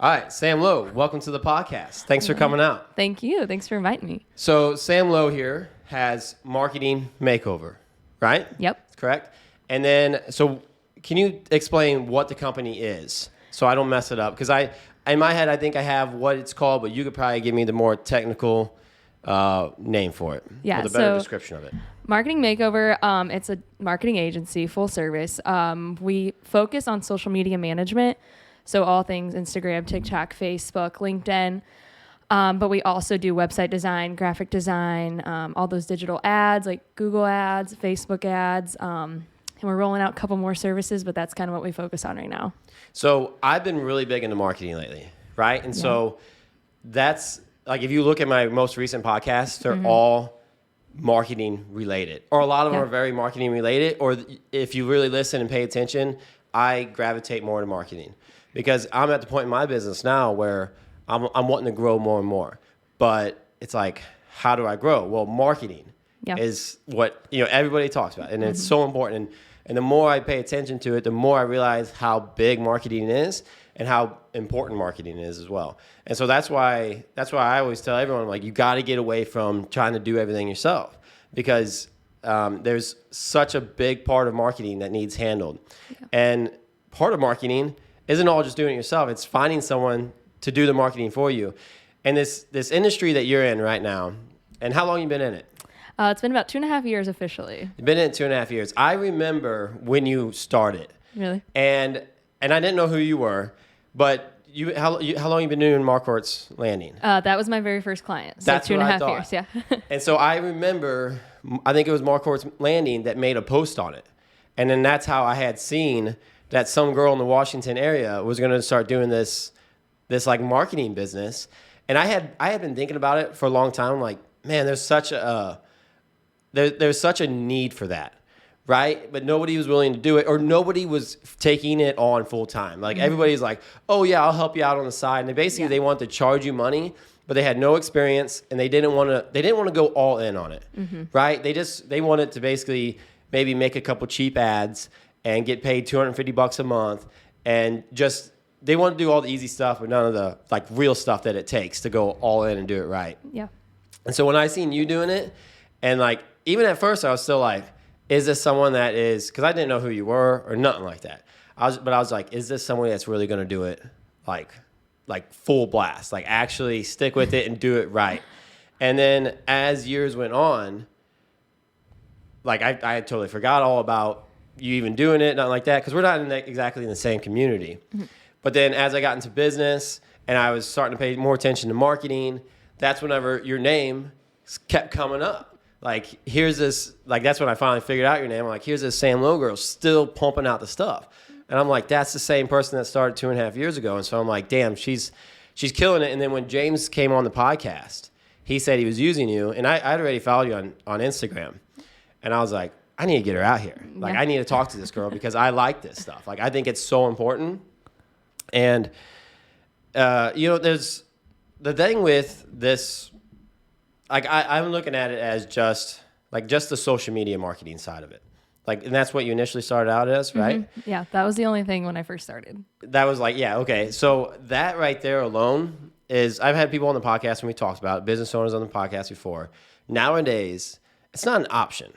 All right, Sam Lowe, welcome to the podcast. Thanks for coming out. Thank you. Thanks for inviting me. So Sam Lowe here has Marketing Makeover, right? Yep. Correct. And then, so can you explain what the company is so I don't mess it up? Because in my head, I think I have what it's called, but you could probably give me the more technical name for it. Yeah, With a better so- description of it. Marketing Makeover, it's a marketing agency, full service. We focus on social media management, so all things Instagram, TikTok, Facebook, LinkedIn. But we also do website design, graphic design, all those digital ads like Google ads, Facebook ads. And we're rolling out a couple more services, but that's kind of what we focus on right now. So I've been really big into marketing lately, right? And so that's, like, if you look at my most recent podcasts, they're all marketing related, or a lot of them are very marketing related, or if you really listen and pay attention, I gravitate more to marketing because I'm at the point in my business now where I'm wanting to grow more and more, but it's like, how do I grow? Well, marketing is what, everybody talks about, and it's so important. And the more I pay attention to it, the more I realize how big marketing is and how important marketing is as well. And so that's why I always tell everyone, like, you got to get away from trying to do everything yourself, because there's such a big part of marketing that needs handled. Yeah. And part of marketing isn't all just doing it yourself. It's finding someone to do the marketing for you. And this industry that you're in right now, and how long you been in it? It's been about 2.5 years officially. You've been in it 2.5 years. I remember when you started. Really? And I didn't know who you were, but how long you been doing Marquardt's Landing? That was my very first client. So That's 2.5 years, yeah. And so I remember, I think it was Marquardt's Landing that made a post on it. And then that's how I had seen that some girl in the Washington area was going to start doing this like marketing business. And I had been thinking about it for a long time. Like, man, there's such a need for that, right? But nobody was willing to do it, or nobody was taking it on full time. Like, everybody's like, oh yeah, I'll help you out on the side. And they want to charge you money, but they had no experience, and they didn't want to go all in on it, right? They wanted to basically maybe make a couple cheap ads and get paid $250 a month, and just, they want to do all the easy stuff, but none of the like real stuff that it takes to go all in and do it right. Yeah. And so when I seen you doing it, and like, even at first I was still like, is this someone that is, because I didn't know who you were or nothing like that. I was like, is this someone that's really going to do it like full blast, like actually stick with it and do it right? And then as years went on, like I totally forgot all about you even doing it, nothing like that, because we're not exactly in the same community. But then as I got into business and I was starting to pay more attention to marketing, that's whenever your name kept coming up. Like, here's this, like, that's when I finally figured out your name. I'm like, here's this Sam Lowe girl still pumping out the stuff. And I'm like, that's the same person that started 2.5 years ago. And so I'm like, damn, she's killing it. And then when James came on the podcast, he said he was using you. And I'd already followed you on Instagram. And I was like, I need to get her out here. Like, I need to talk to this girl because I like this stuff. Like, I think it's so important. And, there's the thing with this. Like, I'm looking at it as just the social media marketing side of it. Like, and that's what you initially started out as, right? Yeah, that was the only thing when I first started. That was like, yeah, okay. So that right there alone is, I've had people on the podcast when we talked about it, business owners on the podcast before. Nowadays, it's not an option.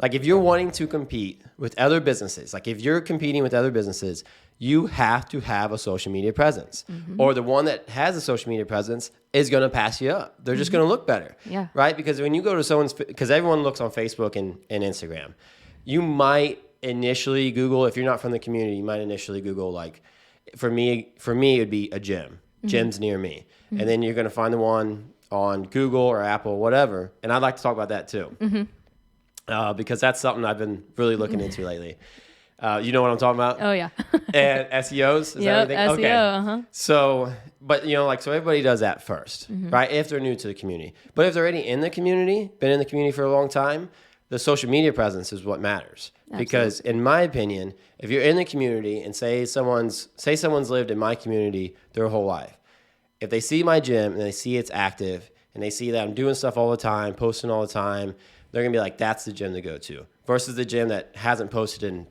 Like, if you're wanting to compete with other businesses, like if you're competing with other businesses, you have to have a social media presence, or the one that has a social media presence is going to pass you up. They're just going to look better, right? Because when you go to because everyone looks on Facebook and Instagram, you might initially Google, if you're not from the community, you might initially Google, like, for me, it would be a gym, gyms near me. And then you're going to find the one on Google or Apple, whatever. And I'd like to talk about that too, because that's something I've been really looking into lately. You know what I'm talking about? Oh, yeah. And SEOs? Is that everything? SEO, okay. So, but so everybody does that first, right? If they're new to the community. But if they're already in the community, been in the community for a long time, the social media presence is what matters. Absolutely. Because in my opinion, if you're in the community and say someone's lived in my community their whole life, if they see my gym and they see it's active and they see that I'm doing stuff all the time, posting all the time, they're going to be like, that's the gym to go to. Versus the gym that hasn't posted in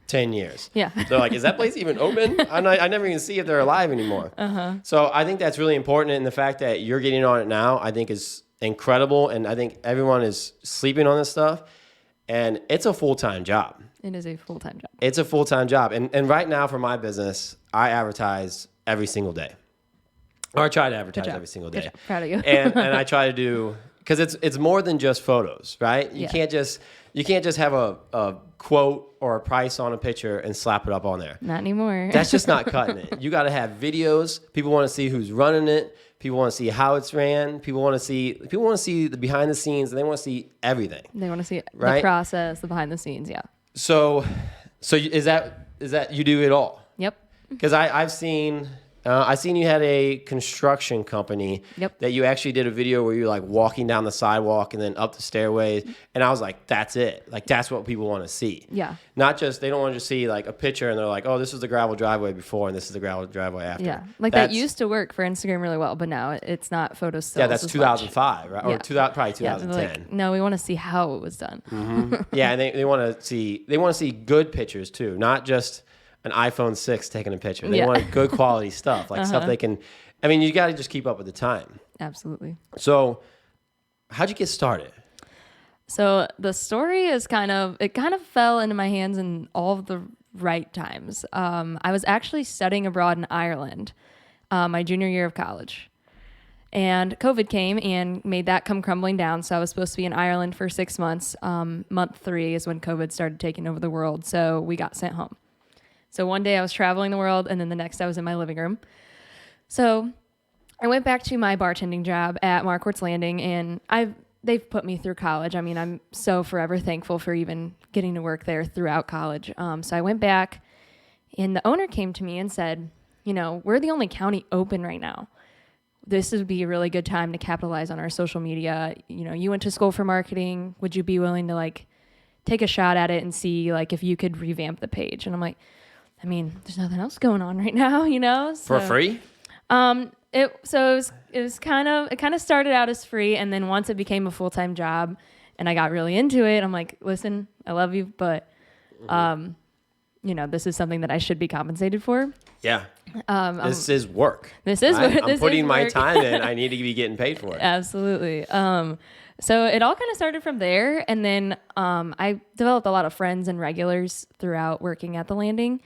10 years. Yeah. They're like, is that place even open? I never even see if they're alive anymore. So I think that's really important. And the fact that you're getting on it now, I think is incredible. And I think everyone is sleeping on this stuff. And it's a full-time job. It is a full-time job. It's a full-time job. And right now for my business, I advertise every single day. Or I try to advertise every single day. Good job. Proud of you. and I try to do, because it's more than just photos, right? You can't just have a quote or a price on a picture and slap it up on there. Not anymore. That's just not cutting it. You got to have videos. People want to see who's running it. People want to see how it's ran. People want to see the behind the scenes, and they want to see everything. They want to see right? the process, the behind the scenes. Yeah. So is that you do it all? Yep. Because I've seen you had a construction company that you actually did a video where you're like walking down the sidewalk and then up the stairways. And I was like, that's it. Like, that's what people want to see. Yeah. Not just, they don't want to just see like a picture and they're like, oh, this is the gravel driveway before and this is the gravel driveway after. Yeah. Like that used to work for Instagram really well, but now it's not photo stills. Yeah, that's 2005, right? Yeah. Or probably 2010. Like, no, we want to see how it was done. Mm-hmm. Yeah, and they want to see good pictures too, not just an iPhone 6 taking a picture. They want good quality stuff, like stuff they can. I mean, you got to just keep up with the time. Absolutely. So, how'd you get started? So the story is kind of fell into my hands in all of the right times. I was actually studying abroad in Ireland, my junior year of college. And COVID came and made that come crumbling down. So I was supposed to be in Ireland for 6 months. Month 3 is when COVID started taking over the world. So we got sent home. So one day I was traveling the world, and then the next I was in my living room. So I went back to my bartending job at Marquardt's Landing, and they've put me through college. I mean, I'm so forever thankful for even getting to work there throughout college. So I went back, and the owner came to me and said, we're the only county open right now. This would be a really good time to capitalize on our social media. You went to school for marketing. Would you be willing to take a shot at it and see if you could revamp the page? And I'm like, I mean, there's nothing else going on right now, So, for free? It was kind of started out as free, and then once it became a full-time job, and I got really into it, I'm like, listen, I love you, but this is something that I should be compensated for. Yeah. This is work. This is right? work. I'm putting my time in. I need to be getting paid for it. Absolutely. So it all kind of started from there, and then I developed a lot of friends and regulars throughout working at the Landing.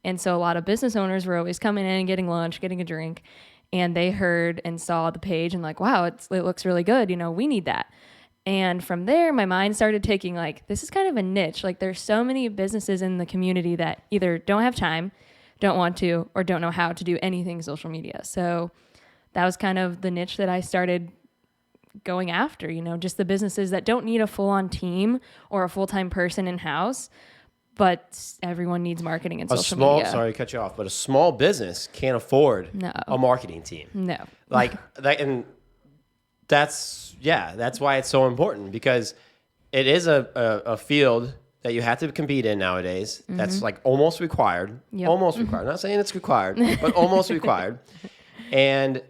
And so a lot of business owners were always coming in, getting lunch, getting a drink, and they heard and saw the page and wow, it looks really good. We need that. And from there, my mind started taking this is kind of a niche. There's so many businesses in the community that either don't have time, don't want to, or don't know how to do anything social media. So that was kind of the niche that I started going after, just the businesses that don't need a full-on team or a full-time person in-house, but everyone needs marketing and social media. Sorry to cut you off, but a small business can't afford a marketing team. No. And that's why it's so important, because it is a field that you have to compete in nowadays. Mm-hmm. That's almost required. Yep. Almost required. I'm not saying it's required, but almost required. And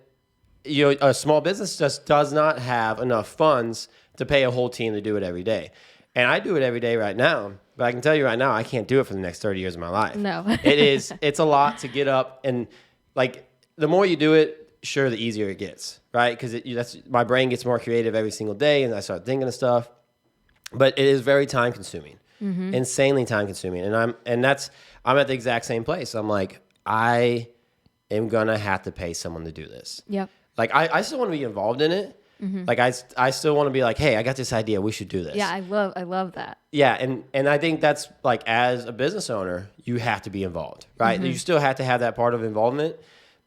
a small business just does not have enough funds to pay a whole team to do it every day. And I do it every day right now, but I can tell you right now, I can't do it for the next 30 years of my life. No. It's a lot to get up, and the more you do it, sure, the easier it gets, right? Because my brain gets more creative every single day, and I start thinking of stuff. But it is very time consuming, insanely time consuming, and I'm at the exact same place. I'm like, I am gonna have to pay someone to do this. Yep. I still want to be involved in it. Mm-hmm. I still want to be hey, I got this idea. We should do this. Yeah, I love that. Yeah, and I think that's as a business owner, you have to be involved, right? Mm-hmm. You still have to have that part of involvement,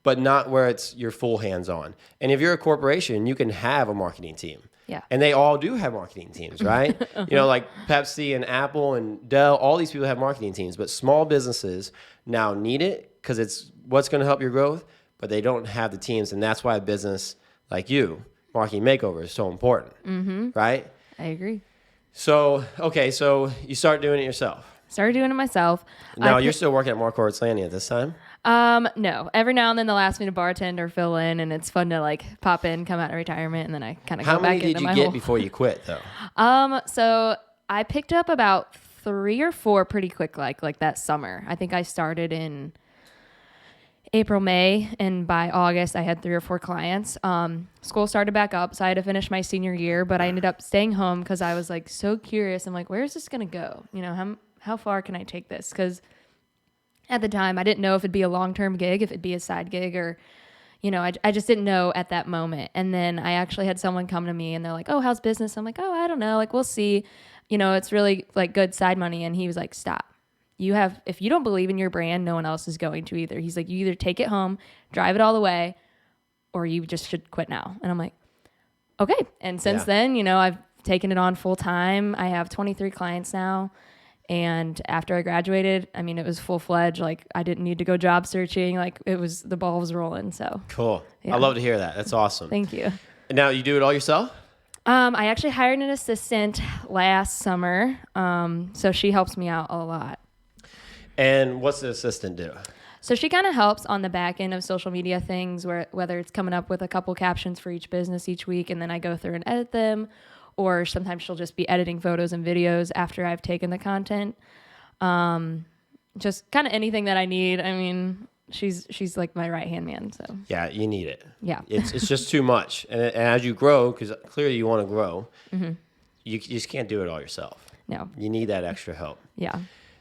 but not where it's your full hands-on. And if you're a corporation, you can have a marketing team. Yeah. And they all do have marketing teams, right? Pepsi and Apple and Dell, all these people have marketing teams, but small businesses now need it because it's what's going to help your growth, but they don't have the teams. And that's why a business like you, Marketing Makeover, is so important, right? I agree. So you start doing it yourself. Started doing it myself. Now, you're still working at Marquardt's Landing at this time? No. Every now and then they'll ask me to bartend or fill in, and it's fun to pop in, come out of retirement, and then I kind of go back into my How many did you get before you quit, though? So I picked up about 3 or 4 pretty quick, like that summer. I think I started in April, May, and by August I had 3 or 4 clients. School started back up, so I had to finish my senior year, but I ended up staying home because I was like so curious. I'm like, where is this gonna go? You know, how far can I take this? Because at the time I didn't know if it'd be a long-term gig, if it'd be a side gig, or you know, I just didn't know at that moment. And then I actually had someone come to me and they're like, oh, how's business? I'm like, oh, I don't know. Like, we'll see. You know, it's really like good side money. And he was like, stop. If you don't believe in your brand, no one else is going to either. He's like, you either take it home, drive it all the way, or you just should quit now. And I'm like, okay. And since then, you know, I've taken it on full time. I have 23 clients now. And after I graduated, I mean, it was full-fledged. Like, I didn't need to go job searching. Like, the ball was rolling. So cool. Yeah. I love to hear that. That's awesome. Thank you. And now you do it all yourself? I actually hired an assistant last summer. So she helps me out a lot. And what's the assistant do? So she kind of helps on the back end of social media things, whether it's coming up with a couple captions for each business each week, and then I go through and edit them. Or sometimes she'll just be editing photos and videos after I've taken the content. Just kind of anything that I need. I mean, she's like my right-hand man. So yeah, you need it. Yeah. It's just too much. And as you grow, because clearly you want to grow, you just can't do it all yourself. No. You need that extra help. Yeah.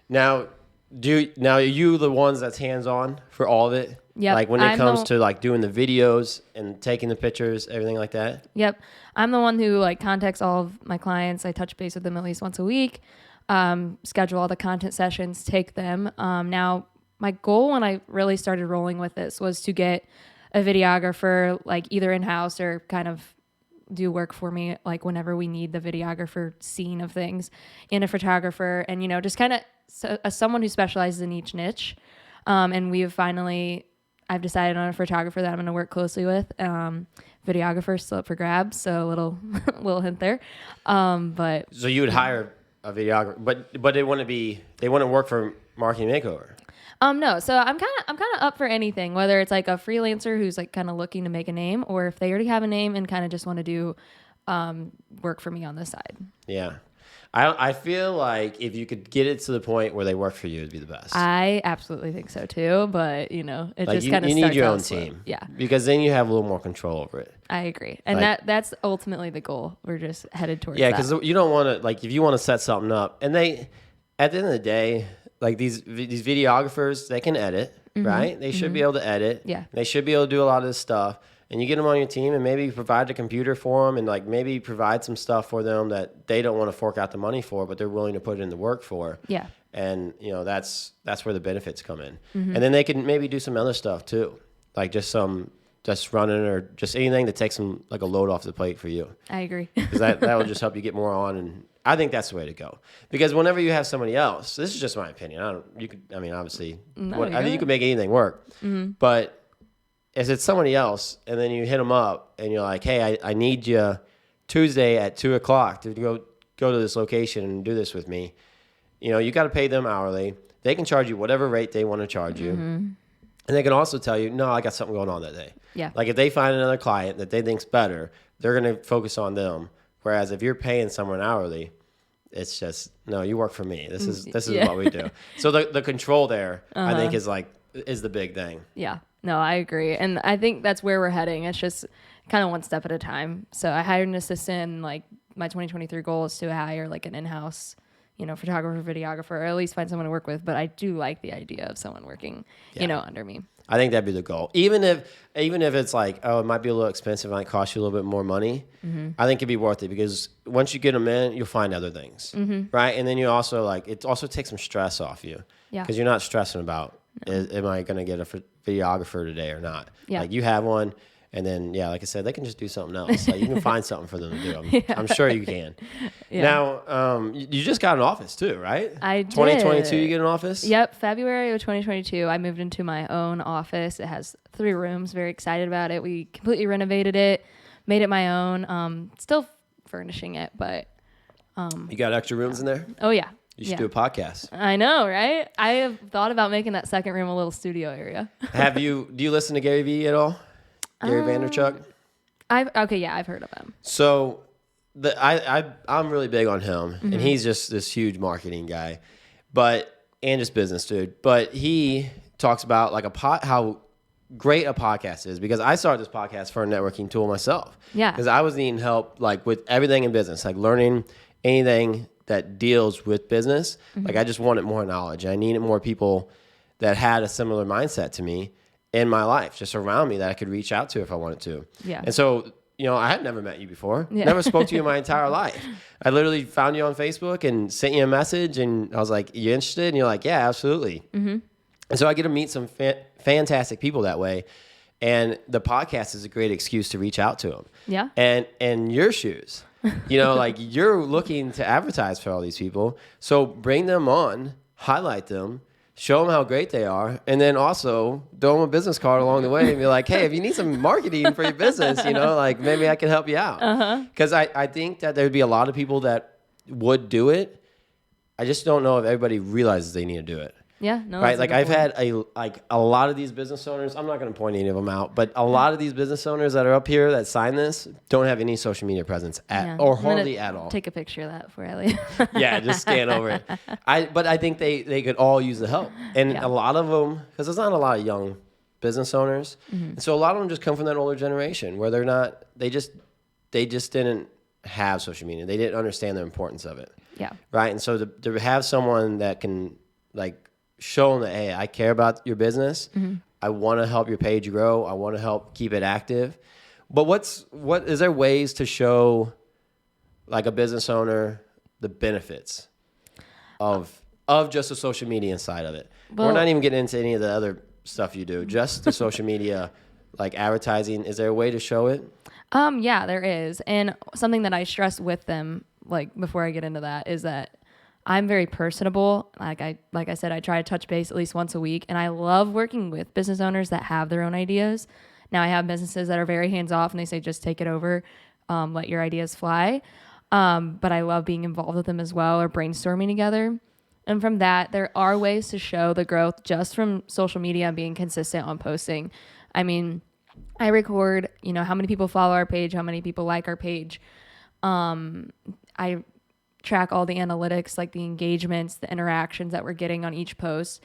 Now, are you the ones that's hands-on for all of it? Yep. Like when it comes to like doing the videos and taking the pictures, everything like that? Yep. I'm the one who like contacts all of my clients. I touch base with them at least once a week, schedule all the content sessions, take them. Now, my goal when I really started rolling with this was to get a videographer like either in-house or kind of do work for me like whenever we need the videographer scene of things, and a photographer, and, you know, just kind of someone who specializes in each niche. And I've decided on a photographer that I'm going to work closely with. Videographer still up for grabs, so a little hint there. But so you would hire a videographer, but they wouldn't work for Marketing Makeover. No. So I'm kind of up for anything, whether it's like a freelancer who's like kind of looking to make a name, or if they already have a name and kind of just want to do work for me on the side. Yeah. I feel like if you could get it to the point where they work for you, it'd be the best. I absolutely think so too, but you know, it like just kind of you need your own team. Yeah. Because then you have a little more control over it. I agree. And that's ultimately the goal. We're just headed towards that. Yeah, because you don't want to, like, if you want to set something up, and at the end of the day, like these videographers, they can edit, right? They should be able to edit. Yeah. They should be able to do a lot of this stuff. And you get them on your team and maybe provide a computer for them and like maybe provide some stuff for them that they don't want to fork out the money for, but they're willing to put in the work for. Yeah. And, you know, that's where the benefits come in. And then they can maybe do some other stuff too, like just running or just anything that takes some like a load off the plate for you. I agree. Because that will just help you get more on. And I think that's the way to go. Because whenever you have somebody else, this is just my opinion. Obviously, I think you can make anything work. But if it's somebody else and then you hit them up and you're like, hey, I need you Tuesday at 2:00 to go to this location and do this with me. You know, you got to pay them hourly. They can charge you whatever rate they want to charge you. And they can also tell you, no, I got something going on that day. Yeah. Like if they find another client that they think's better, they're going to focus on them. Whereas if you're paying someone hourly, it's just, no, you work for me. This is what we do. So the control there, I think is the big thing. Yeah. No, I agree. And I think that's where we're heading. It's just kind of one step at a time. So I hired an assistant, and like my 2023 goal is to hire like an in-house, you know, photographer, videographer, or at least find someone to work with. But I do like the idea of someone working, you know, under me. I think that'd be the goal. Even if it's like, oh, it might be a little expensive, it might cost you a little bit more money. I think it'd be worth it because once you get them in, you'll find other things, right? And then you also like it also takes some stress off you, because you're not stressing about am I going to get a videographer today or not? Yeah. Like you have one, and then like I said, they can just do something else. Like you can find something for them to do. I'm sure you can. Yeah. Now, you just got an office too, right? I did. 2022, you get an office? Yep, February of 2022, I moved into my own office. It has 3 rooms. Very excited about it. We completely renovated it, made it my own. Still furnishing it, but you got extra rooms in there? Oh yeah. You should do a podcast. I know, right? I have thought about making that second room a little studio area. Do you listen to Gary Vee at all? Gary Vaynerchuk? I've heard of him. So I'm really big on him, and he's just this huge marketing guy, and just business dude. But he talks about like how great a podcast is, because I started this podcast for a networking tool myself. Yeah. Because I was needing help like with everything in business, like learning anything that deals with business. Like I just wanted more knowledge. I needed more people that had a similar mindset to me in my life, just around me, that I could reach out to if I wanted to. Yeah. And so, I had never met you before. Yeah. Never spoke to you in my entire life. I literally found you on Facebook and sent you a message, and I was like, "You interested?" And you're like, "Yeah, absolutely." And so I get to meet some fantastic people that way, and the podcast is a great excuse to reach out to them. Yeah. And your shoes, like you're looking to advertise for all these people, so bring them on, highlight them, show them how great they are, and then also throw them a business card along the way and be like, "Hey, if you need some marketing for your business, like maybe I can help you out." Because I think that there'd be a lot of people that would do it. I just don't know if everybody realizes they need to do it. Yeah, no. Right, like I've point. had a lot of these business owners. I'm not going to point any of them out, but a lot of these business owners that are up here that sign this don't have any social media presence or hardly at all. Take a picture of that for Elliot. Yeah, just scan over it. But I think they could all use the help, and a lot of them, because there's not a lot of young business owners, and so a lot of them just come from that older generation where they just didn't have social media. They didn't understand the importance of it. Yeah. Right, and so to have someone that can like show them that, hey, I care about your business. I want to help your page grow. I want to help keep it active. But what is there ways to show like a business owner the benefits of just the social media side of it? Well, we're not even getting into any of the other stuff you do, just the social media, like advertising. Is there a way to show it? Yeah, there is. And something that I stress with them, like before I get into that, is that I'm very personable. Like I said, I try to touch base at least once a week, and I love working with business owners that have their own ideas. Now I have businesses that are very hands off, and they say just take it over, let your ideas fly. But I love being involved with them as well, or brainstorming together. And from that, there are ways to show the growth just from social media and being consistent on posting. I mean, I record, how many people follow our page, how many people like our page. I track all the analytics, like the engagements, the interactions that we're getting on each post.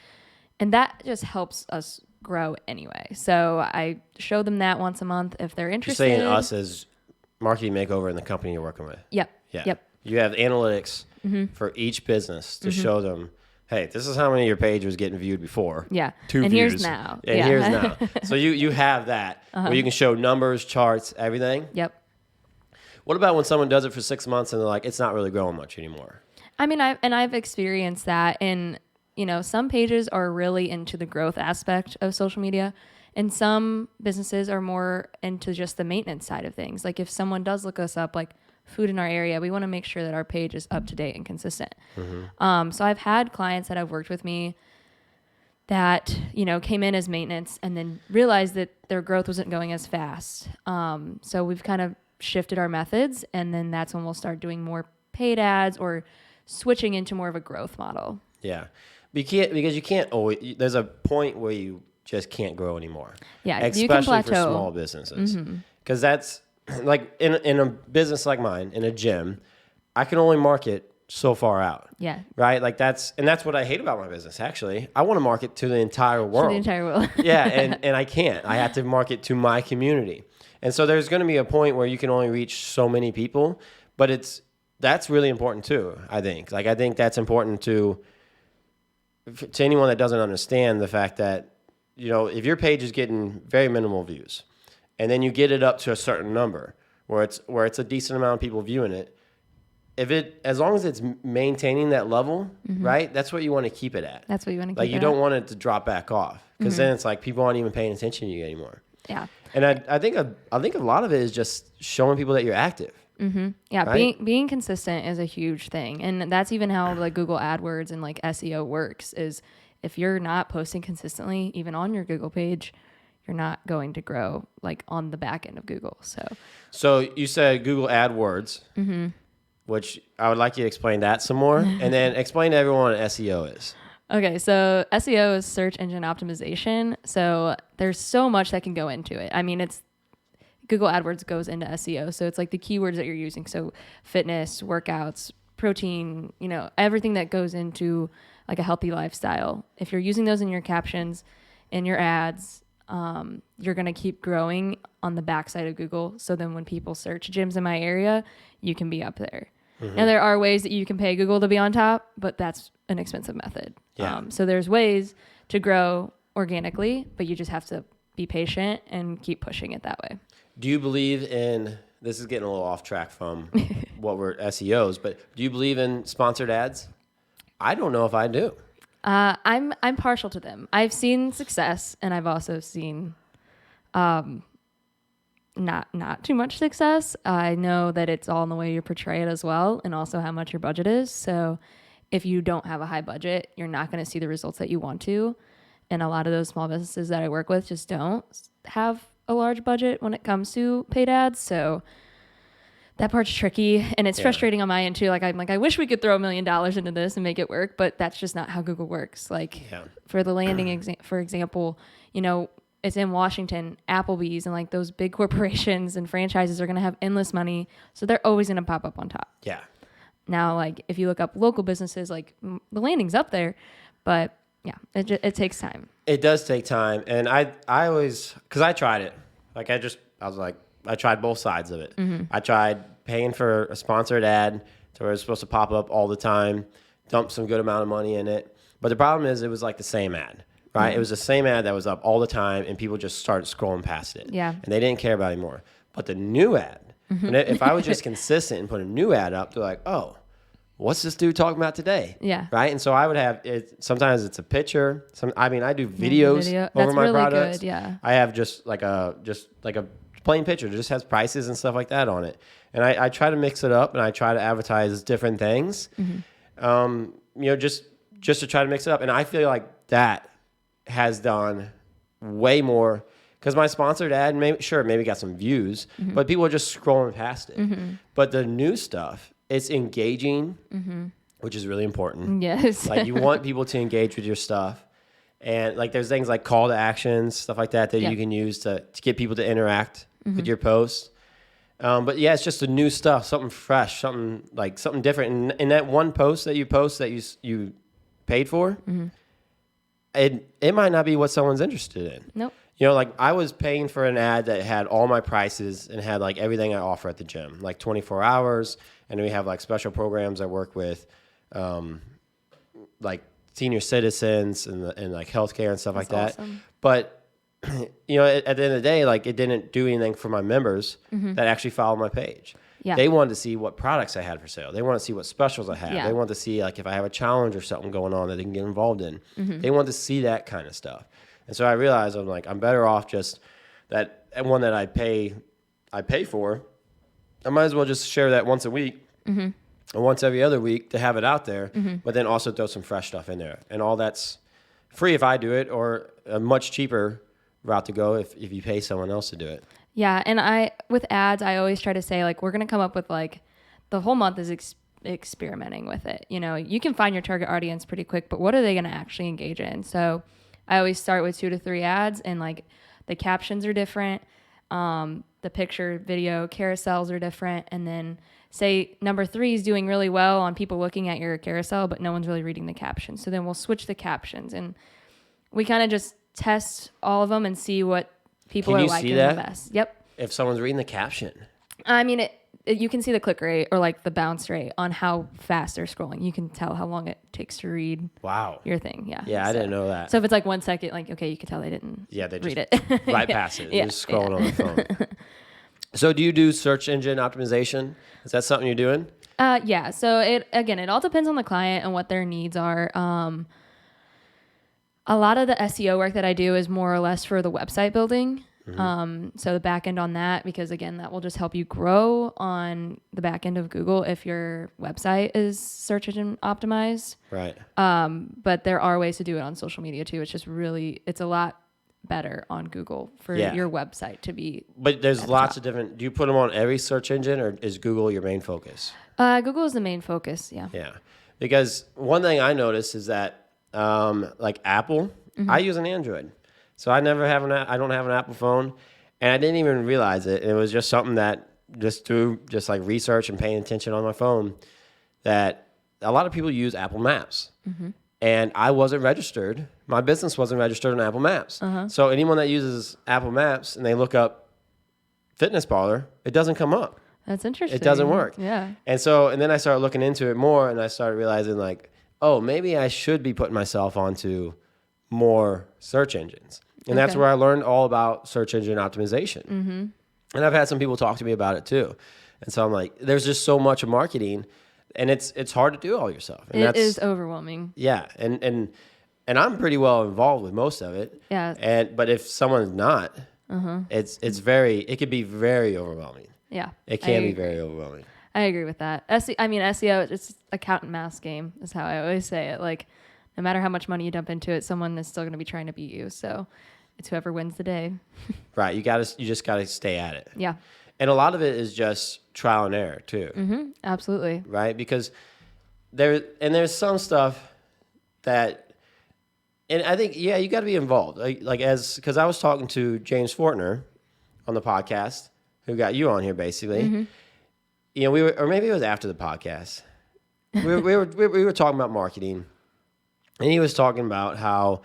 And that just helps us grow anyway. So I show them that once a month if they're interested. You're saying us as Marketing Makeover in the company you're working with. Yep. Yeah. Yep. You have analytics for each business to show them, hey, this is how many of your page was getting viewed before. Yeah. 2 and views. Here's now. And yeah. here's now. So you have that where you can show numbers, charts, everything. Yep. What about when someone does it for 6 months and they're like, it's not really growing much anymore? I mean, I've experienced that, and some pages are really into the growth aspect of social media, and some businesses are more into just the maintenance side of things. Like if someone does look us up, like food in our area, we want to make sure that our page is up to date and consistent. So I've had clients that have worked with me that came in as maintenance and then realized that their growth wasn't going as fast. So we've kind of shifted our methods, and then that's when we'll start doing more paid ads or switching into more of a growth model. Yeah. Because you can't always, there's a point where you just can't grow anymore. Yeah, especially you can plateau. for small businesses. Because that's like in a business like mine, in a gym, I can only market so far out. Yeah. Right? Like that's what I hate about my business, actually. I want to market to the entire world. To the entire world. Yeah, and I can't. I have to market to my community. And so there's going to be a point where you can only reach so many people, but that's really important too, I think. Like I think that's important to anyone that doesn't understand the fact that, if your page is getting very minimal views and then you get it up to a certain number where it's a decent amount of people viewing it, as long as it's maintaining that level, right? That's what you want to keep it at. That's what you want to keep like it you at. don't want it to drop back off, because then it's like people aren't even paying attention to you anymore. Yeah. And I think a lot of it is just showing people that you're active. Yeah, right? being consistent is a huge thing, and that's even how like Google AdWords and like SEO works. Is if you're not posting consistently, even on your Google page, you're not going to grow like on the back end of Google. So you said Google AdWords, which I would like you to explain that some more, and then explain to everyone what SEO is. Okay, so SEO is search engine optimization. So there's so much that can go into it. I mean, it Google AdWords goes into SEO. So it's like the keywords that you're using. So fitness, workouts, protein, everything that goes into like a healthy lifestyle. If you're using those in your captions, in your ads, you're going to keep growing on the backside of Google. So then when people search gyms in my area, you can be up there. Now there are ways that you can pay Google to be on top, but that's an expensive method. Yeah. So there's ways to grow organically, but you just have to be patient and keep pushing it that way. Do you believe in, this is getting a little off track from what we're SEOs, but do you believe in sponsored ads? I don't know if I do. I'm partial to them. I've seen success, and I've also seen not too much success. I know that it's all in the way you portray it as well, and also how much your budget is. So if you don't have a high budget, you're not going to see the results that you want to. And a lot of those small businesses that I work with just don't have a large budget when it comes to paid ads. So that part's tricky, and it's frustrating on my end too. I'm like, I wish we could throw $1 million into this and make it work, but that's just not how Google works. For the landing, for example, it's in Washington, Applebee's, and like those big corporations and franchises are going to have endless money, so they're always going to pop up on top. Yeah. Now, like if you look up local businesses, like the landing's up there, but yeah, it takes time. It does take time, and I always, because I tried it, I tried both sides of it. I tried paying for a sponsored ad to where it's supposed to pop up all the time, dump some good amount of money in it, but the problem is it was like the same ad. Right, it was the same ad that was up all the time, and people just started scrolling past it. Yeah, and they didn't care about it anymore. But the new ad, and if I was just consistent and put a new ad up, they're like, "Oh, what's this dude talking about today?" Yeah, right. And so I would have it. Sometimes it's a picture. I do videos over my really products. Good, yeah, I have just like a plain picture. It just has prices and stuff like that on it. And I try to mix it up, and I try to advertise different things. Just to try to mix it up. And I feel like that has done way more, because my sponsored ad maybe got some views, but people are just scrolling past it. But the new stuff, it's engaging, which is really important. Yes. Like you want people to engage with your stuff, and like there's things like call to actions, stuff like that you can use to get people to interact with your post. But yeah, it's just the new stuff, something fresh, something different. And that one post that you post that you paid for, it might not be what someone's interested in. Nope. Like I was paying for an ad that had all my prices and had like everything I offer at the gym, like 24 hours. And then we have like special programs I work with, like senior citizens and like healthcare and stuff That's like that. awesome. But at the end of the day, like it didn't do anything for my members that actually follow my page. Yeah. They wanted to see what products I had for sale. They wanted to see what specials I had. Yeah. They wanted to see like if I have a challenge or something going on that they can get involved in. They wanted to see that kind of stuff. And so I realized I'm better off just that one that I pay for. I might as well just share that once a week or once every other week to have it out there, but then also throw some fresh stuff in there. And all that's free if I do it, or a much cheaper route to go if you pay someone else to do it. Yeah, and with ads, I always try to say like we're gonna come up with like the whole month is experimenting with it. You can find your target audience pretty quick, but what are they gonna actually engage in? So I always start with 2 to 3 ads, and like the captions are different, the picture, video, carousels are different, and then say number 3 is doing really well on people looking at your carousel, but no one's really reading the captions. So then we'll switch the captions, and we kind of just test all of them and see what people are liking the best. Yep. If someone's reading the caption. I mean, you can see the click rate or like the bounce rate on how fast they're scrolling. You can tell how long it takes to read your thing. Yeah. Yeah, I didn't know that. So if it's like 1 second, like, okay, you can tell they didn't read it. Right past it. They're just scrolling on the phone. So do you do search engine optimization? Is that something you're doing? Yeah. So it all depends on the client and what their needs are. A lot of the SEO work that I do is more or less for the website building. So the back end on that, because again, that will just help you grow on the back end of Google if your website is search engine optimized. Right. But there are ways to do it on social media too. It's just it's a lot better on Google for your website to be. But there's lots of different, do you put them on every search engine, or is Google your main focus? Google is the main focus. Yeah. Yeah. Because one thing I noticed is that, like Apple, I use an Android. So I don't have an Apple phone, And I didn't even realize it. It was just something that just through just like research and paying attention on my phone, that a lot of people use Apple Maps. And I wasn't registered. My business wasn't registered on Apple Maps. So anyone that uses Apple Maps and they look up fitness parlor, it doesn't come up. That's interesting. It doesn't work. Yeah. And then I started looking into it more, and I started realizing like, oh, maybe I should be putting myself onto more search engines. And that's where I learned all about search engine optimization. And I've had some people talk to me about it too. And so I'm like, there's just so much of marketing, and it's hard to do all yourself. And It is overwhelming. Yeah. And I'm pretty well involved with most of it. Yeah. But if someone's not, it could be very overwhelming. Yeah. It can be very overwhelming. I agree with that. SEO, it's a cat and mouse game is how I always say it. Like, no matter how much money you dump into it, someone is still going to be trying to beat you. So it's whoever wins the day. Right. You just got to stay at it. Yeah. And a lot of it is just trial and error too. Absolutely. Right. Because there's some stuff that, and I think, you got to be involved. Because I was talking to James Fortner on the podcast, who got you on here basically. Or maybe it was after the podcast. we were talking about marketing, and he was talking about how,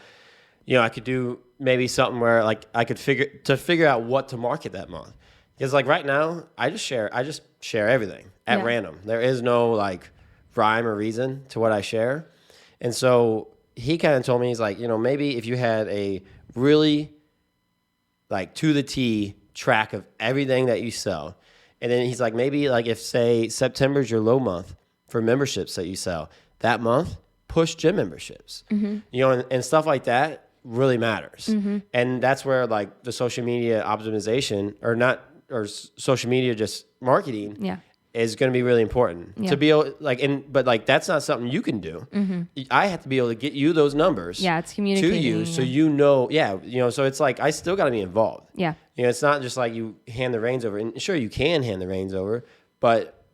I could do maybe something where like I could figure out what to market that month. Because like right now, I just share everything at random. There is no like rhyme or reason to what I share. And so he kind of told me, he's like, maybe if you had a really like to the T track of everything that you sell. And then he's like, maybe like if say September's your low month for memberships that you sell, that month push gym memberships, and stuff like that really matters. And that's where like the social media optimization or social media just marketing is going to be really important to be able but that's not something you can do. I have to be able to get you those numbers. Yeah, it's communicating to you, so so it's like I still got to be involved. Yeah, it's not just like you hand the reins over, and sure you can hand the reins over, but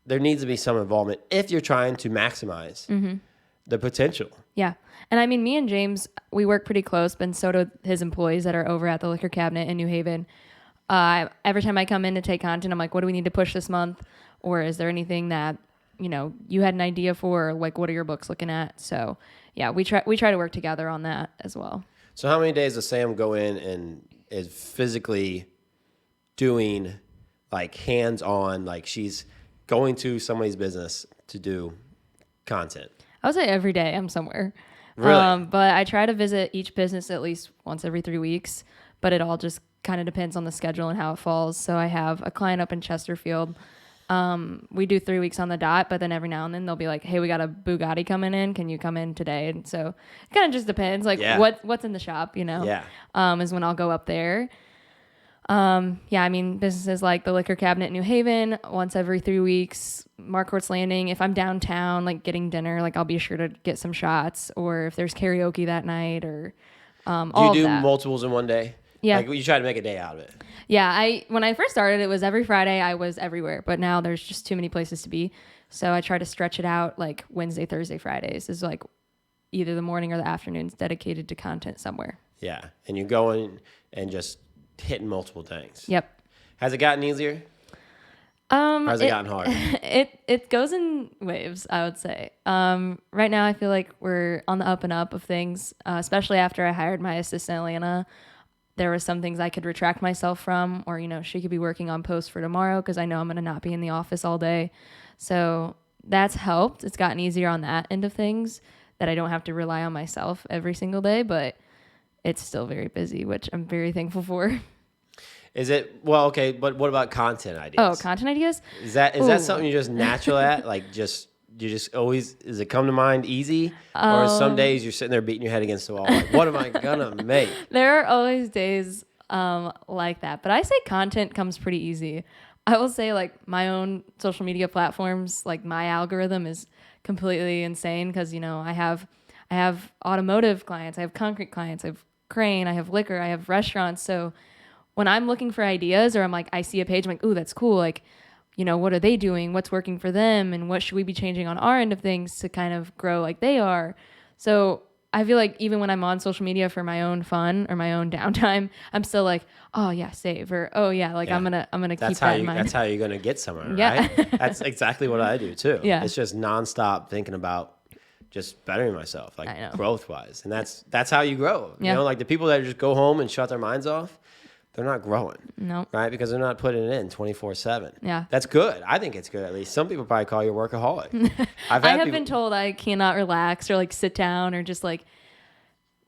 there needs to be some involvement if you're trying to maximize the potential. Yeah. And I mean, me and James, we work pretty close, but so do his employees that are over at the Liquor Cabinet in New Haven. Every time I come in to take content, I'm like, what do we need to push this month? Or is there anything that, you had an idea for? Like, what are your books looking at? So, yeah, we try to work together on that as well. So how many days does Sam go in and is physically doing, like, hands-on, like she's going to somebody's business to do content? I would say every day I'm somewhere. Really? But I try to visit each business at least once every 3 weeks, but it all just kind of depends on the schedule and how it falls. So I have a client up in Chesterfield. We do 3 weeks on the dot, but then every now and then they'll be like, hey, we got a Bugatti coming in. Can you come in today? And so it kind of just depends, like what's in the shop, is when I'll go up there. I mean, businesses like the Liquor Cabinet in New Haven, once every 3 weeks. Marquardt's Landing, if I'm downtown, like getting dinner, like I'll be sure to get some shots, or if there's karaoke that night, or all of that. Do you do multiples in one day? Yeah. Like you try to make a day out of it. Yeah, when I first started, it was every Friday. I was everywhere, but now there's just too many places to be. So I try to stretch it out. Like Wednesday, Thursday, Fridays is like either the morning or the afternoons dedicated to content somewhere. Yeah, and you're going and just hitting multiple things. Yep. Has it gotten easier? Or has it gotten harder? It goes in waves, I would say. Right now, I feel like we're on the up and up of things, especially after I hired my assistant, Atlanta. There were some things I could retract myself from, or, she could be working on posts for tomorrow because I know I'm going to not be in the office all day. So that's helped. It's gotten easier on that end of things, that I don't have to rely on myself every single day, but it's still very busy, which I'm very thankful for. Is it, well, okay, but what about content ideas? Oh, content ideas? Is that something you're just natural at? Like you just always, does it come to mind easy? Or some days you're sitting there beating your head against the wall, like, what am I gonna make? There are always days like that, but I say content comes pretty easy. I will say, like, my own social media platforms, like my algorithm is completely insane because, I have automotive clients, I have concrete clients, I have crane, I have liquor, I have restaurants. So when I'm looking for ideas, or I'm like, I see a page, I'm like, ooh, that's cool. Like, what are they doing? What's working for them? And what should we be changing on our end of things to kind of grow like they are? So I feel like even when I'm on social media for my own fun or my own downtime, I'm still like, oh yeah, save, or oh yeah, like Yeah. I'm gonna keep That's that in mind. That's how you're gonna get somewhere, Yeah. right? That's exactly what I do too. Yeah. It's just nonstop thinking about just bettering myself, like I know. growth wise, and that's how you grow. Yeah. You know, like the people that just go home and shut their minds off, they're not growing, No. right? Because they're not putting it in 24/7. Yeah. That's good. I think it's good. At least some people probably call you a workaholic. I have been told I cannot relax or like sit down or just like,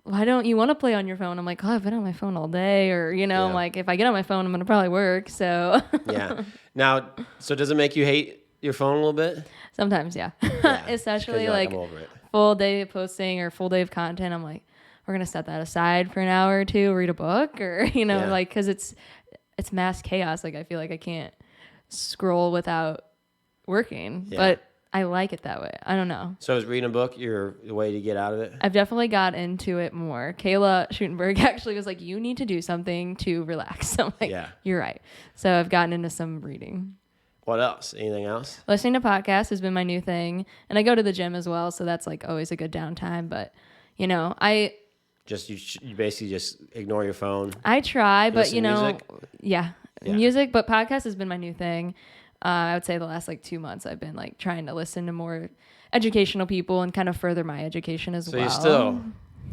why don't you want to play on your phone? I'm like, oh, I've been on my phone all day, or I'm Yeah. like, if I get on my phone, I'm gonna probably work. So Yeah. Now, so does it make you hate your phone a little bit? sometimes, yeah, Yeah, just 'cause especially you're like I'm over it. full day of posting or full day of content. I'm like, we're gonna set that aside for an hour or two, read a book, or Yeah. like because it's mass chaos. Like I feel like I can't scroll without working, Yeah. but I like it that way. I don't know. So is reading a book your way to get out of it? I've definitely got into it more. Kayla Schutenberg actually was like, you need to do something to relax. I'm like, Yeah. you're right. So I've gotten into some reading. What else? Anything else? Listening to podcasts has been my new thing. And I go to the gym as well. So that's like always a good downtime. But, I Just you basically just ignore your phone. try, but listen to music? Yeah, Yeah. music, but podcast has been my new thing. I would say the last like 2 months, I've been like trying to listen to more educational people and kind of further my education as So well. you're still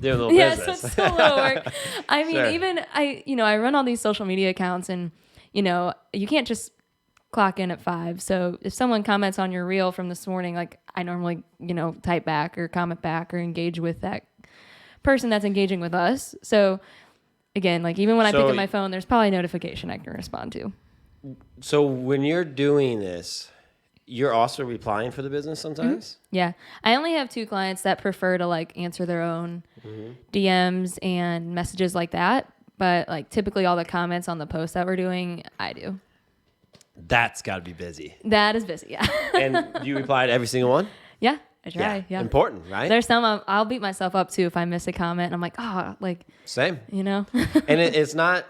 doing a little Yeah, so business. it's still a little work. I mean, Sure. even I run all these social media accounts, and you can't just clock in at 5. So if someone comments on your reel from this morning, like I normally type back or comment back or engage with that person that's engaging with us. So again, like even when I pick So up my phone, there's probably a notification I can respond to. So when you're doing this, you're also replying for the business sometimes? Yeah. I only have 2 clients that prefer to like answer their own DMs and messages like that. But like typically all the comments on the post that we're doing, I do. That's got to be busy. That is busy. Yeah. And you reply to every single one? Yeah. I try. Yeah. Important, right? There's some I'll beat myself up too if I miss a comment. And I'm like, Same. And It's not,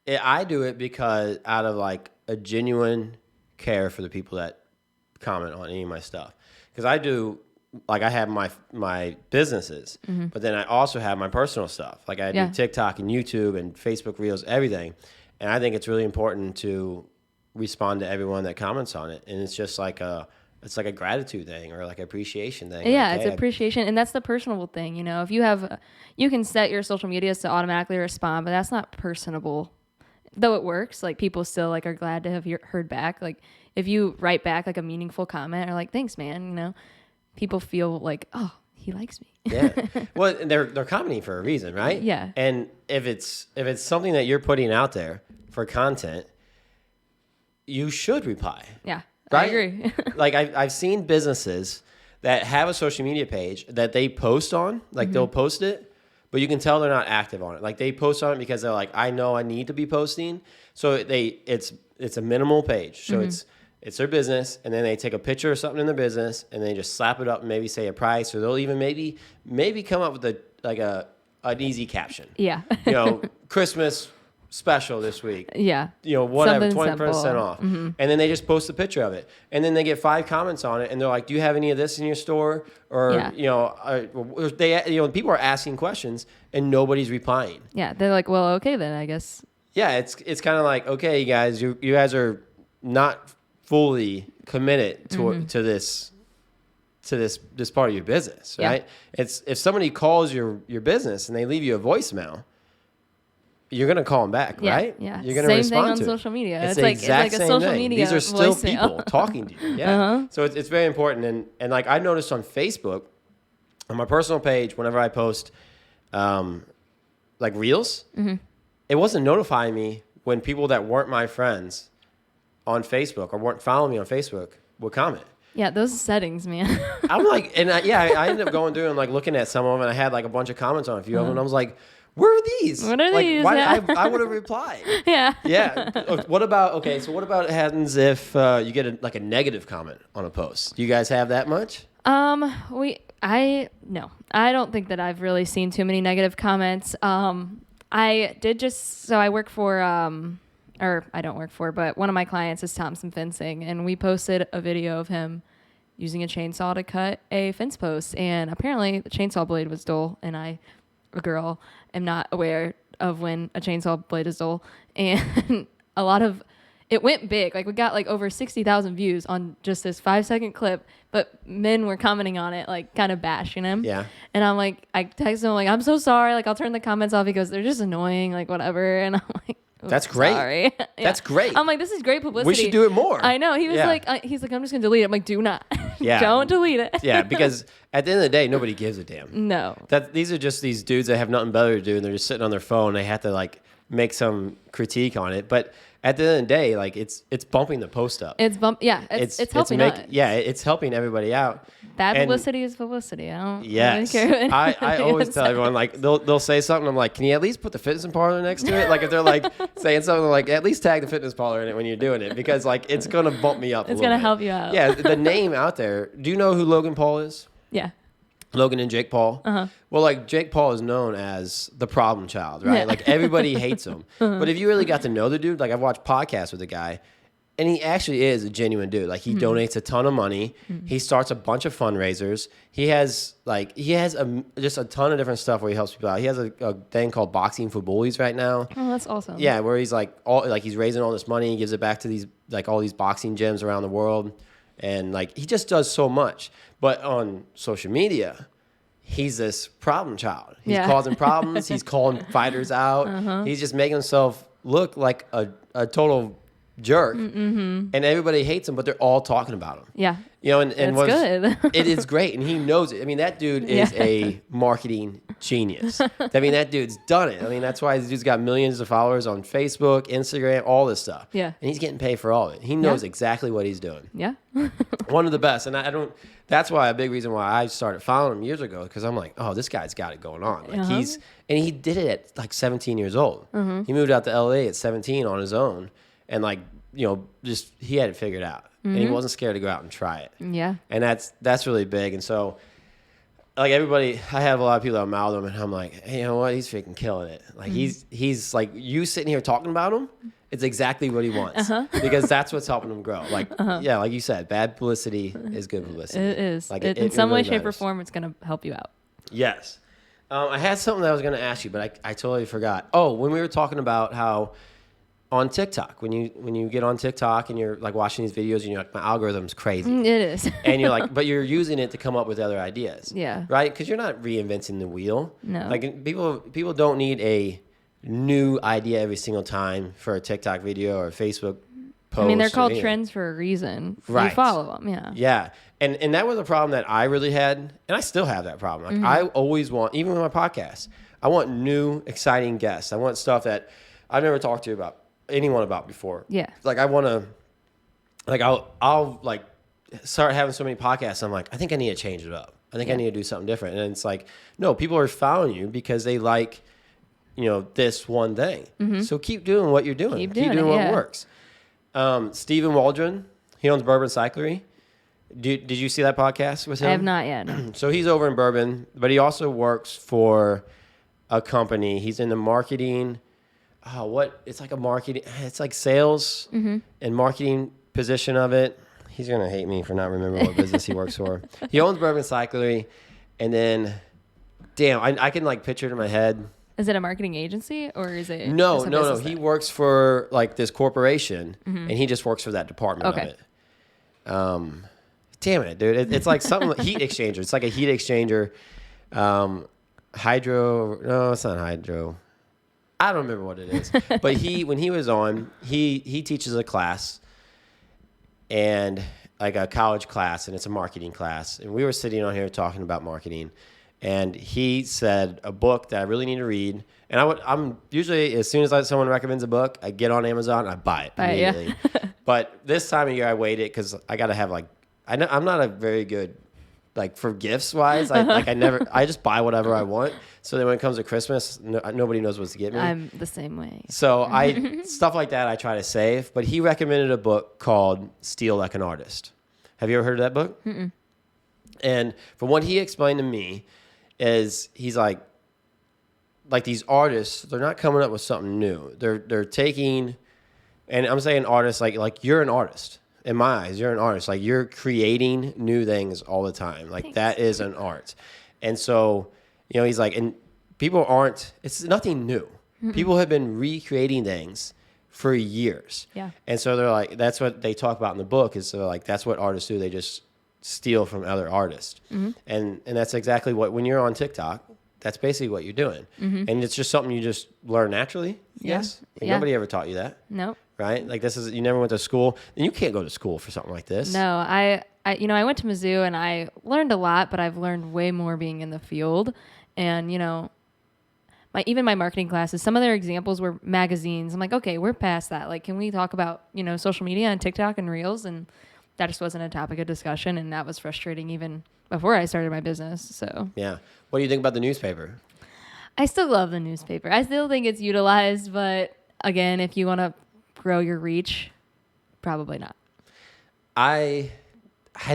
I do it because out of like a genuine care for the people that comment on any of my stuff. Because I do, like I have my businesses, but then I also have my personal stuff. Like I Yeah. do TikTok and YouTube and Facebook Reels, everything. And I think it's really important to respond to everyone that comments on it. And it's just like it's like a gratitude thing or like appreciation thing. yeah, Like, it's hey, appreciation. And that's the personable thing. If you can set your social medias to automatically respond, but that's not personable. Though it works, like people still like are glad to have heard back. Like if you write back like a meaningful comment or like, thanks, man, people feel like, oh, he likes me. Yeah. Well, they're commenting for a reason, right? Yeah. And if it's something that you're putting out there for content, you should reply. Yeah, Right? I agree. Like I've seen businesses that have a social media page that they post on, like they'll post it, but you can tell they're not active on it. Like they post on it because they're like, I know I need to be posting. So it's a minimal page. So it's their business, and then they take a picture of something in their business and they just slap it up and maybe say a price, or they'll even maybe come up with an easy caption. Yeah. Christmas special this week. Yeah. Whatever, Something 20% simple. off. And then they just post a picture of it. And then they get 5 comments on it, and they're like, do you have any of this in your store? Or, people are asking questions and nobody's replying. Yeah. They're like, well, okay, then I guess. Yeah, it's kind of like, okay, you guys are not fully committed to this part of your business, Yeah. right? It's if somebody calls your business and they leave you a voicemail, you're gonna call them back, Yeah, right? yeah. You're gonna Same respond thing on to it. social media. It's It's the like exact a same social thing. media These are still voicemail. people talking to you. Yeah. So it's very important. And like I noticed on Facebook, on my personal page, whenever I post like reels, it wasn't notifying me when people that weren't my friends on Facebook or weren't following me on Facebook would comment. Yeah, those settings, man. I'm like, I ended up going through and like looking at some of them, and I had like a bunch of comments on a few of them, and I was like, where are these? What are like, these? Why, Yeah. I would have replied. Yeah. Yeah. What about it happens if you get a negative comment on a post? Do you guys have that much? No, I don't think that I've really seen too many negative comments. I work for, or I don't work for, but one of my clients is Thompson Fencing, and we posted a video of him using a chainsaw to cut a fence post, and apparently the chainsaw blade was dull, and I, a girl, am not aware of when a chainsaw blade is dull, and it went big. Like, we got like over 60,000 views on just this 5-second clip, but men were commenting on it, like kind of bashing him. Yeah. And I'm like, I texted him like, I'm so sorry. Like, I'll turn the comments off. He goes, they're just annoying, like whatever. And I'm like, That's great. Sorry. Yeah. That's great. I'm like, this is great publicity. We should do it more. I know. He was Yeah. like, he's like, I'm just gonna delete it. I'm like, do not. Yeah. Don't delete it. Yeah, because at the end of the day, nobody gives a damn. No. These are just these dudes that have nothing better to do, and they're just sitting on their phone. They have to like make some critique on it, but at the end of the day, like it's bumping the post up. It's it's helping us. Yeah, it's helping everybody out. Bad And- publicity is publicity. I don't Yes, really care. What I anyone always tell says. everyone, like they'll say something. I'm like, can you at least put the fitness parlor next to it? Like if they're like saying something, like at least tag the fitness parlor in it when you're doing it, because like it's gonna bump me up. It's a little gonna bit. help you out. Yeah, the name out there. Do you know who Logan Paul is? Yeah. Logan and Jake Paul. Uh-huh. Well, like Jake Paul is known as the problem child, right? Yeah. Like everybody hates him. But if you really got to know the dude, like I've watched podcasts with the guy, and he actually is a genuine dude. Like he donates a ton of money. He starts a bunch of fundraisers. He has just a ton of different stuff where he helps people out. He has a thing called Boxing for Bullies right now. Oh, that's awesome. Yeah, where he's he's raising all this money, he gives it back to these all these boxing gyms around the world, and like he just does so much. But on social media, he's this problem child. He's Yeah. causing problems. He's calling fighters out. He's just making himself look like a total jerk, and everybody hates him. But they're all talking about him. Yeah. You know, and It's what's- good. it is great, and he knows it. I mean, that dude is Yeah. a marketing genius. I mean, that dude's done it. I mean, that's why this dude's got millions of followers on Facebook, Instagram, all this stuff. Yeah. And he's getting paid for all of it. He knows Yeah. exactly what he's doing. Yeah. One of the best. And I don't, that's why a big reason why I started following him years ago, because I'm like, oh, this guy's got it going on. Like and he did it at like 17 years old. He moved out to LA at 17 on his own. And like, you know, just he had it figured out. And he wasn't scared to go out and try it. Yeah. And that's really big. And so, like everybody, I have a lot of people that mouth him, and I'm like, hey, you know what? He's freaking killing it. Like he's like, you sitting here talking about him, it's exactly what he wants, because that's what's helping him grow. Like yeah, like you said, bad publicity is good publicity. It is. Like In some way, shape, or matters. form, it's gonna help you out. Yes. I had something that I was going to ask you, but I totally forgot. Oh, when we were talking about how on TikTok, when you get on TikTok and you're like watching these videos and you're like, my algorithm's crazy. It is. And you're like, but you're using it to come up with other ideas. Yeah. Right? Because you're not reinventing the wheel. No. Like people don't need a new idea every single time for a TikTok video or a Facebook post. I mean, they're or called anything. trends for a reason. Right. You follow them. Yeah. Yeah. And that was a problem that I really had, and I still have that problem. Like I always want, even with my podcast, I want new, exciting guests. I want stuff that I've never talked to anyone about before. Yeah. Like I want to, like I'll like start having so many podcasts. I'm like, I think I need to change it up. I think I need to do something different. And it's like, no, people are following you because they like, you know, this one thing. So keep doing what you're doing. Keep doing it, what yeah. works. Stephen Waldron, he owns Bourbon Cyclery. Did you see that podcast with him? I have not yet. So he's over in Bourbon, but he also works for a company. He's in the marketing. It's like a marketing. It's like sales and marketing position of it. He's gonna hate me for not remembering what business he works for. He owns Bourbon Cyclery, and then, damn, I can like picture it in my head. Is it a marketing agency or is it? No. just a business He thing? works for like this corporation, and he just works for that department Okay. of it. Damn it, dude! It's like something like heat exchanger. It's like a heat exchanger. Hydro? No, it's not hydro. I don't remember what it is. But when he was on, he teaches a class, and like a college class, and it's a marketing class. And we were sitting on here talking about marketing, and he said a book that I really need to read. And I'm usually, as soon as someone recommends a book, I get on Amazon and I buy it immediately. But this time of year, I waited because I got to have like, I'm not a very good, like for gifts wise, I just buy whatever I want. So then when it comes to Christmas, nobody knows what to get me. I'm the same way. So stuff like that I try to save. But he recommended a book called Steal Like an Artist. Have you ever heard of that book? Mm-mm. And from what he explained to me is he's like these artists, they're not coming up with something new. They're taking, and I'm saying artists like you're an artist. in my eyes. You're an artist. Like you're creating new things all the time. Like that is an art. And so, he's like, and people aren't, it's nothing new. People have been recreating things for years. Yeah. And so they're like, that's what they talk about in the book is they're like, that's what artists do. They just steal from other artists. And that's exactly what, when you're on TikTok, that's basically what you're doing. And it's just something you just learn naturally. Yes. Like nobody ever taught you that. Nope. Right? Like you never went to school, and you can't go to school for something like this. No, I went to Mizzou and I learned a lot, but I've learned way more being in the field. And, even my marketing classes, some of their examples were magazines. I'm like, okay, we're past that. Like, can we talk about, social media and TikTok and Reels? And that just wasn't a topic of discussion. And that was frustrating even before I started my business. So, yeah. What do you think about the newspaper? I still love the newspaper. I still think it's utilized. But again, if you want to grow your reach, probably not. I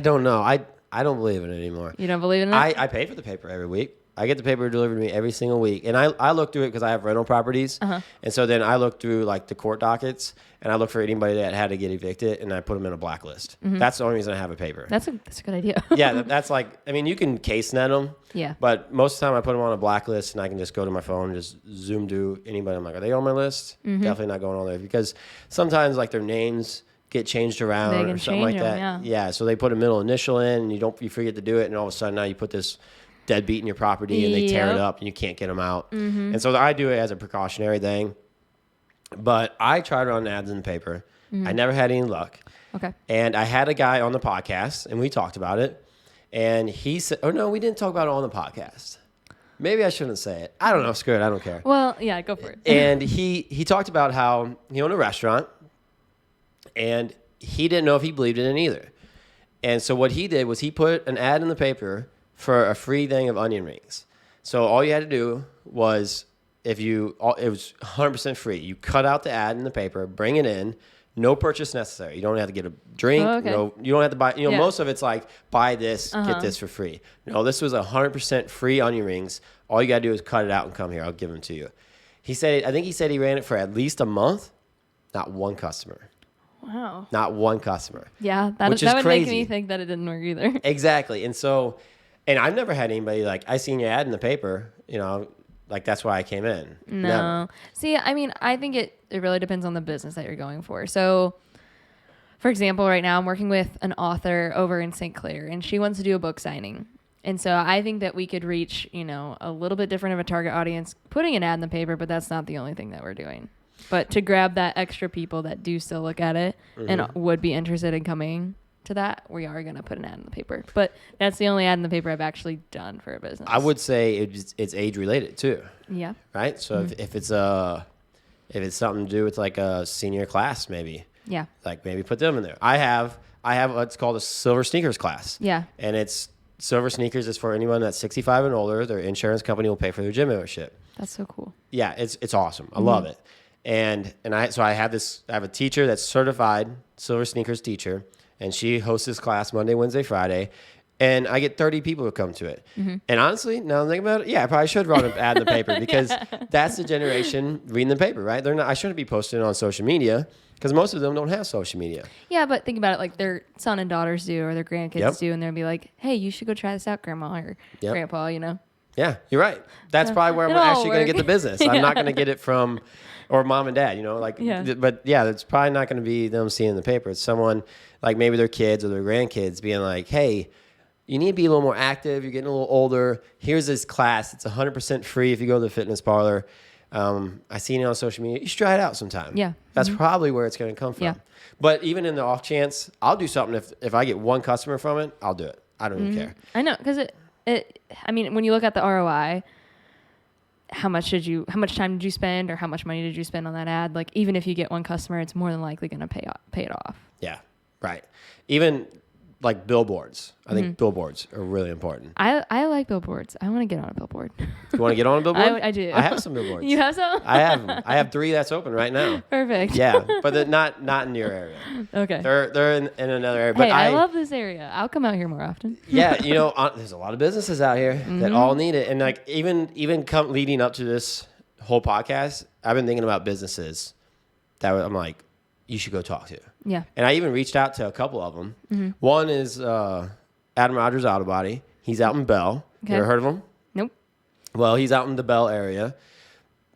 don't know. I don't believe in it anymore. You don't believe in it? I pay for the paper every week. I get the paper delivered to me every single week. And I look through it because I have rental properties. And so then I look through like the court dockets and I look for anybody that had to get evicted and I put them in a blacklist. That's the only reason I have a paper. That's a good idea. Yeah, that's like, I mean, you can case net them. Yeah. But most of the time I put them on a blacklist and I can just go to my phone and just zoom to anybody. I'm like, are they on my list? Definitely not going on there because sometimes like their names get changed around or something like that. Yeah. So they put a middle initial in and you forget to do it. And all of a sudden now you put this deadbeat in your property and they tear it up and you can't get them out. And so I do it as a precautionary thing. But I tried running ads in the paper. I never had any luck. Okay. And I had a guy on the podcast and we talked about it. And he said, oh no, we didn't talk about it on the podcast. Maybe I shouldn't say it. I don't know. Screw it. I don't care. Well, yeah, go for it. And he talked about how he owned a restaurant and he didn't know if he believed in it either. And so what he did was he put an ad in the paper for a free thing of onion rings. So all you had to do was it was 100% free. You cut out the ad in the paper, bring it in, no purchase necessary. You don't have to get a drink. Oh, okay. No, you don't have to buy, most of it's like buy this, get this for free. No, this was 100% free onion rings. All you got to do is cut it out and come here. I'll give them to you. I think he said he ran it for at least a month. Not one customer. Wow. Not one customer. Yeah, that would crazy. Make me think that it didn't work either. Exactly. And I've never had anybody like, I seen your ad in the paper, like that's why I came in. No. Never. See, I mean, I think it really depends on the business that you're going for. So, for example, right now I'm working with an author over in St. Clair and she wants to do a book signing. And so I think that we could reach, a little bit different of a target audience putting an ad in the paper, but that's not the only thing that we're doing. But to grab that extra people that do still look at it and would be interested in coming to that, we are going to put an ad in the paper. But that's the only ad in the paper I've actually done for a business. I would say it's age related too. Yeah. Right. So if it's something to do with like a senior class, maybe. Yeah. Like maybe put them in there. I have what's called a silver sneakers class. Yeah. And it's silver sneakers is for anyone that's 65 and older. Their insurance company will pay for their gym membership. That's so cool. Yeah, it's awesome. I love it. And I have a teacher that's certified silver sneakers teacher, and she hosts this class Monday, Wednesday, Friday, and I get 30 people who come to it. And honestly, now I'm thinking about it, I probably should run an ad in the paper because that's the generation reading the paper, right? I shouldn't be posting it on social media because most of them don't have social media. Yeah, but think about it, like their son and daughters do or their grandkids do, and they'll be like, hey, you should go try this out, Grandma or Grandpa, Yeah, you're right. That's probably where I'm actually going to get the business. I'm not going to get it from, or mom and dad, But it's probably not going to be them seeing in the paper. It's someone like maybe their kids or their grandkids being like, hey, you need to be a little more active. You're getting a little older. Here's this class. It's 100% free if you go to the fitness parlor. I seen it on social media. You should try it out sometime. Yeah. That's probably where it's going to come from. Yeah. But even in the off chance, I'll do something. If I get one customer from it, I'll do it. I don't even care. I know, because I mean, when you look at the ROI, how much time did you spend or how much money did you spend on that ad? Like, even if you get one customer, it's more than likely going to pay it off. Yeah, right. Even like billboards. I think billboards are really important. I like billboards. I want to get on a billboard. You want to get on a billboard? I do. I have some billboards. You have some? I have them. I have 3 that's open right now. Perfect. Yeah, but they're not in your area. Okay. They're in another area. But hey, I love this area. I'll come out here more often. Yeah, there's a lot of businesses out here that all need it, and like even leading up to this whole podcast, I've been thinking about businesses that I'm like, you should go talk to. Yeah. And I even reached out to a couple of them. One is Adam Rogers Auto Body. He's out in Bell. Okay. You ever heard of him? Nope. Well, he's out in the Bell area.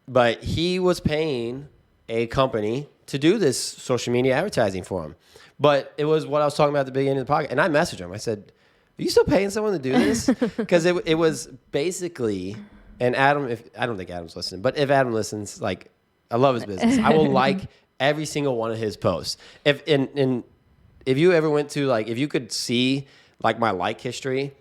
But he was paying a company to do this social media advertising for him. But it was what I was talking about at the beginning of the podcast. And I messaged him. I said, are you still paying someone to do this? Because it was basically, and Adam, I don't think Adam's listening, but if Adam listens, like, I love his business. I will like every single one of his posts. If you ever went to, like, if you could see, like, my like history,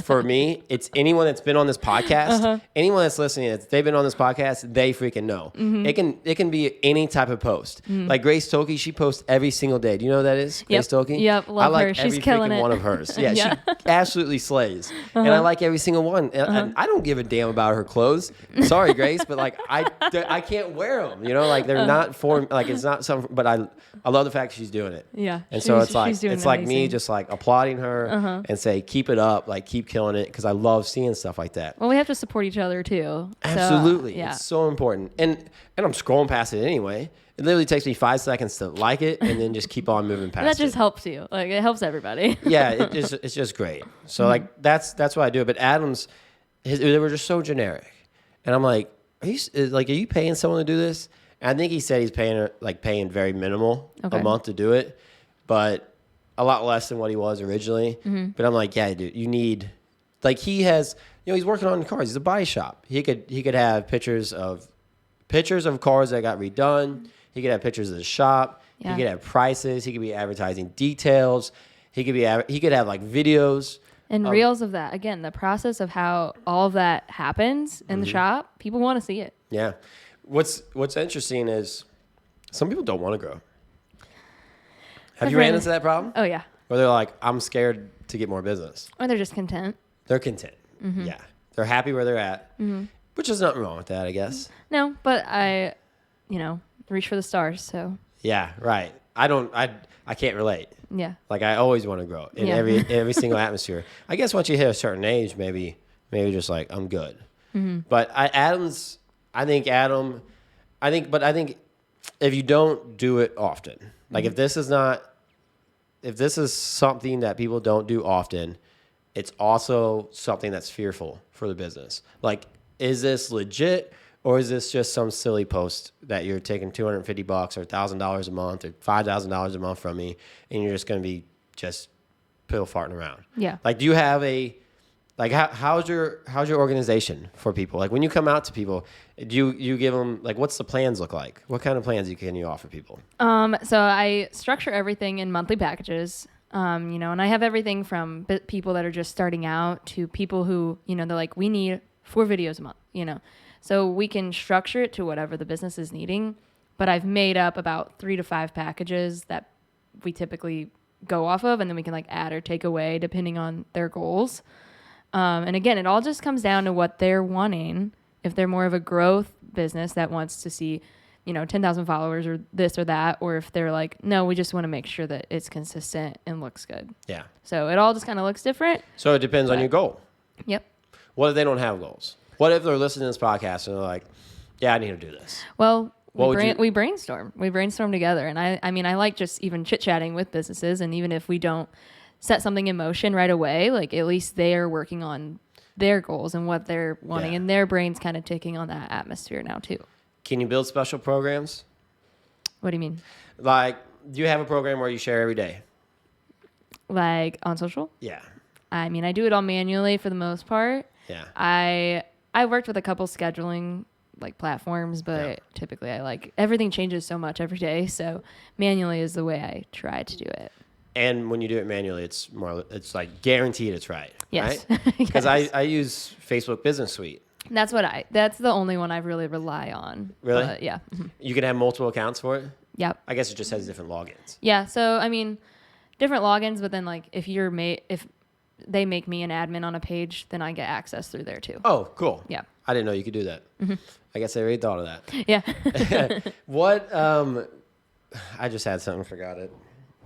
for me, it's anyone that's been on this podcast, anyone that's listening, if they've been on this podcast, they freaking know. It can be any type of post. Like Grace Tolke, she posts every single day. Do you know who that is? Grace Tolke? Yep, love I like her. She's every killing freaking it. one of hers. Yeah, Yeah. she absolutely slays. And I like every single one. And I don't give a damn about her clothes. Sorry, Grace, but like I can't wear them. You know, like they're not for, like it's not something, but I love the fact she's doing it. Yeah. And so it's she's doing like me amazing. just like applauding her and say, keep it up, like keep killing it, because I love seeing stuff like that. Well, we have to support each other too. So, Absolutely. yeah. It's so important. And I'm scrolling past it anyway. It literally takes me 5 seconds to like it and then just keep on moving past And that just it. helps you. Like it helps everybody. Yeah, it's just great. So like that's why I do it. But Adam's, they were just so generic. And I'm like, are you paying someone to do this? And I think he said he's paying very minimal Okay. a month to do it, but a lot less than what he was originally. But I'm like, yeah, dude, you need, like he has, he's working on cars. He's a body shop. He could have pictures of cars that got redone. He could have pictures of the shop. Yeah. He could have prices. He could be advertising details. He could have like videos. And reels of that. Again, the process of how all of that happens in the shop, people want to see it. Yeah. What's interesting is some people don't want to grow. Have you ran into that problem? Oh, yeah. Where they're like, I'm scared to get more business. Or they're just content. They're content. Yeah. They're happy where they're at, which is nothing wrong with that, I guess. No, but I reach for the stars. So, Yeah, right. I can't relate. yeah. Like I always want to grow in Yeah. every single atmosphere. I guess once you hit a certain age, maybe just like I'm good. But I think if you don't do it often, like if this is something that people don't do often, it's also something that's fearful for the business. Like, is this legit? Or is this just some silly post that you're taking $250 or $1,000 a month or $5,000 a month from me, and you're just going to be just pill farting around? Yeah. Like, do you have how's your organization for people? Like, when you come out to people, do you give them, like, what's the plans look like? What kind of plans can you offer people? So I structure everything in monthly packages. And I have everything from people that are just starting out to people who, they're like, we need 4 videos a month, So we can structure it to whatever the business is needing, but I've made up about 3 to 5 packages that we typically go off of, and then we can like add or take away depending on their goals. And again, it all just comes down to what they're wanting. If they're more of a growth business that wants to see, 10,000 followers or this or that, or if they're like, no, we just want to make sure that it's consistent and looks good. Yeah. So it all just kind of looks different. So it depends on your goal. Yep. What if they don't have goals? What if they're listening to this podcast and they're like, yeah, I need to do this? Well, What we brainstorm. We brainstorm together. And I like just even chit-chatting with businesses. And even if we don't set something in motion right away, like at least they are working on their goals and what they're wanting. Yeah. And their brain's kind of taking on that atmosphere now too. Can you build special programs? What do you mean? Like, do you have a program where you share every day? Like on social? Yeah. I do it all manually for the most part. Yeah. I worked with a couple scheduling like platforms, but typically everything changes so much every day. So manually is the way I try to do it. And when you do it manually, it's like guaranteed it's right. Yes. Right? Because Yes. I use Facebook Business Suite. That's the only one I really rely on. Really? But yeah. Mhm. You can have multiple accounts for it. Yep. I guess it just has different logins. Yeah. So, different logins, but then like if they make me an admin on a page, then I get access through there too. Oh, cool. Yeah. I didn't know you could do that. I guess I already thought of that. Yeah. What? I just had something, forgot it.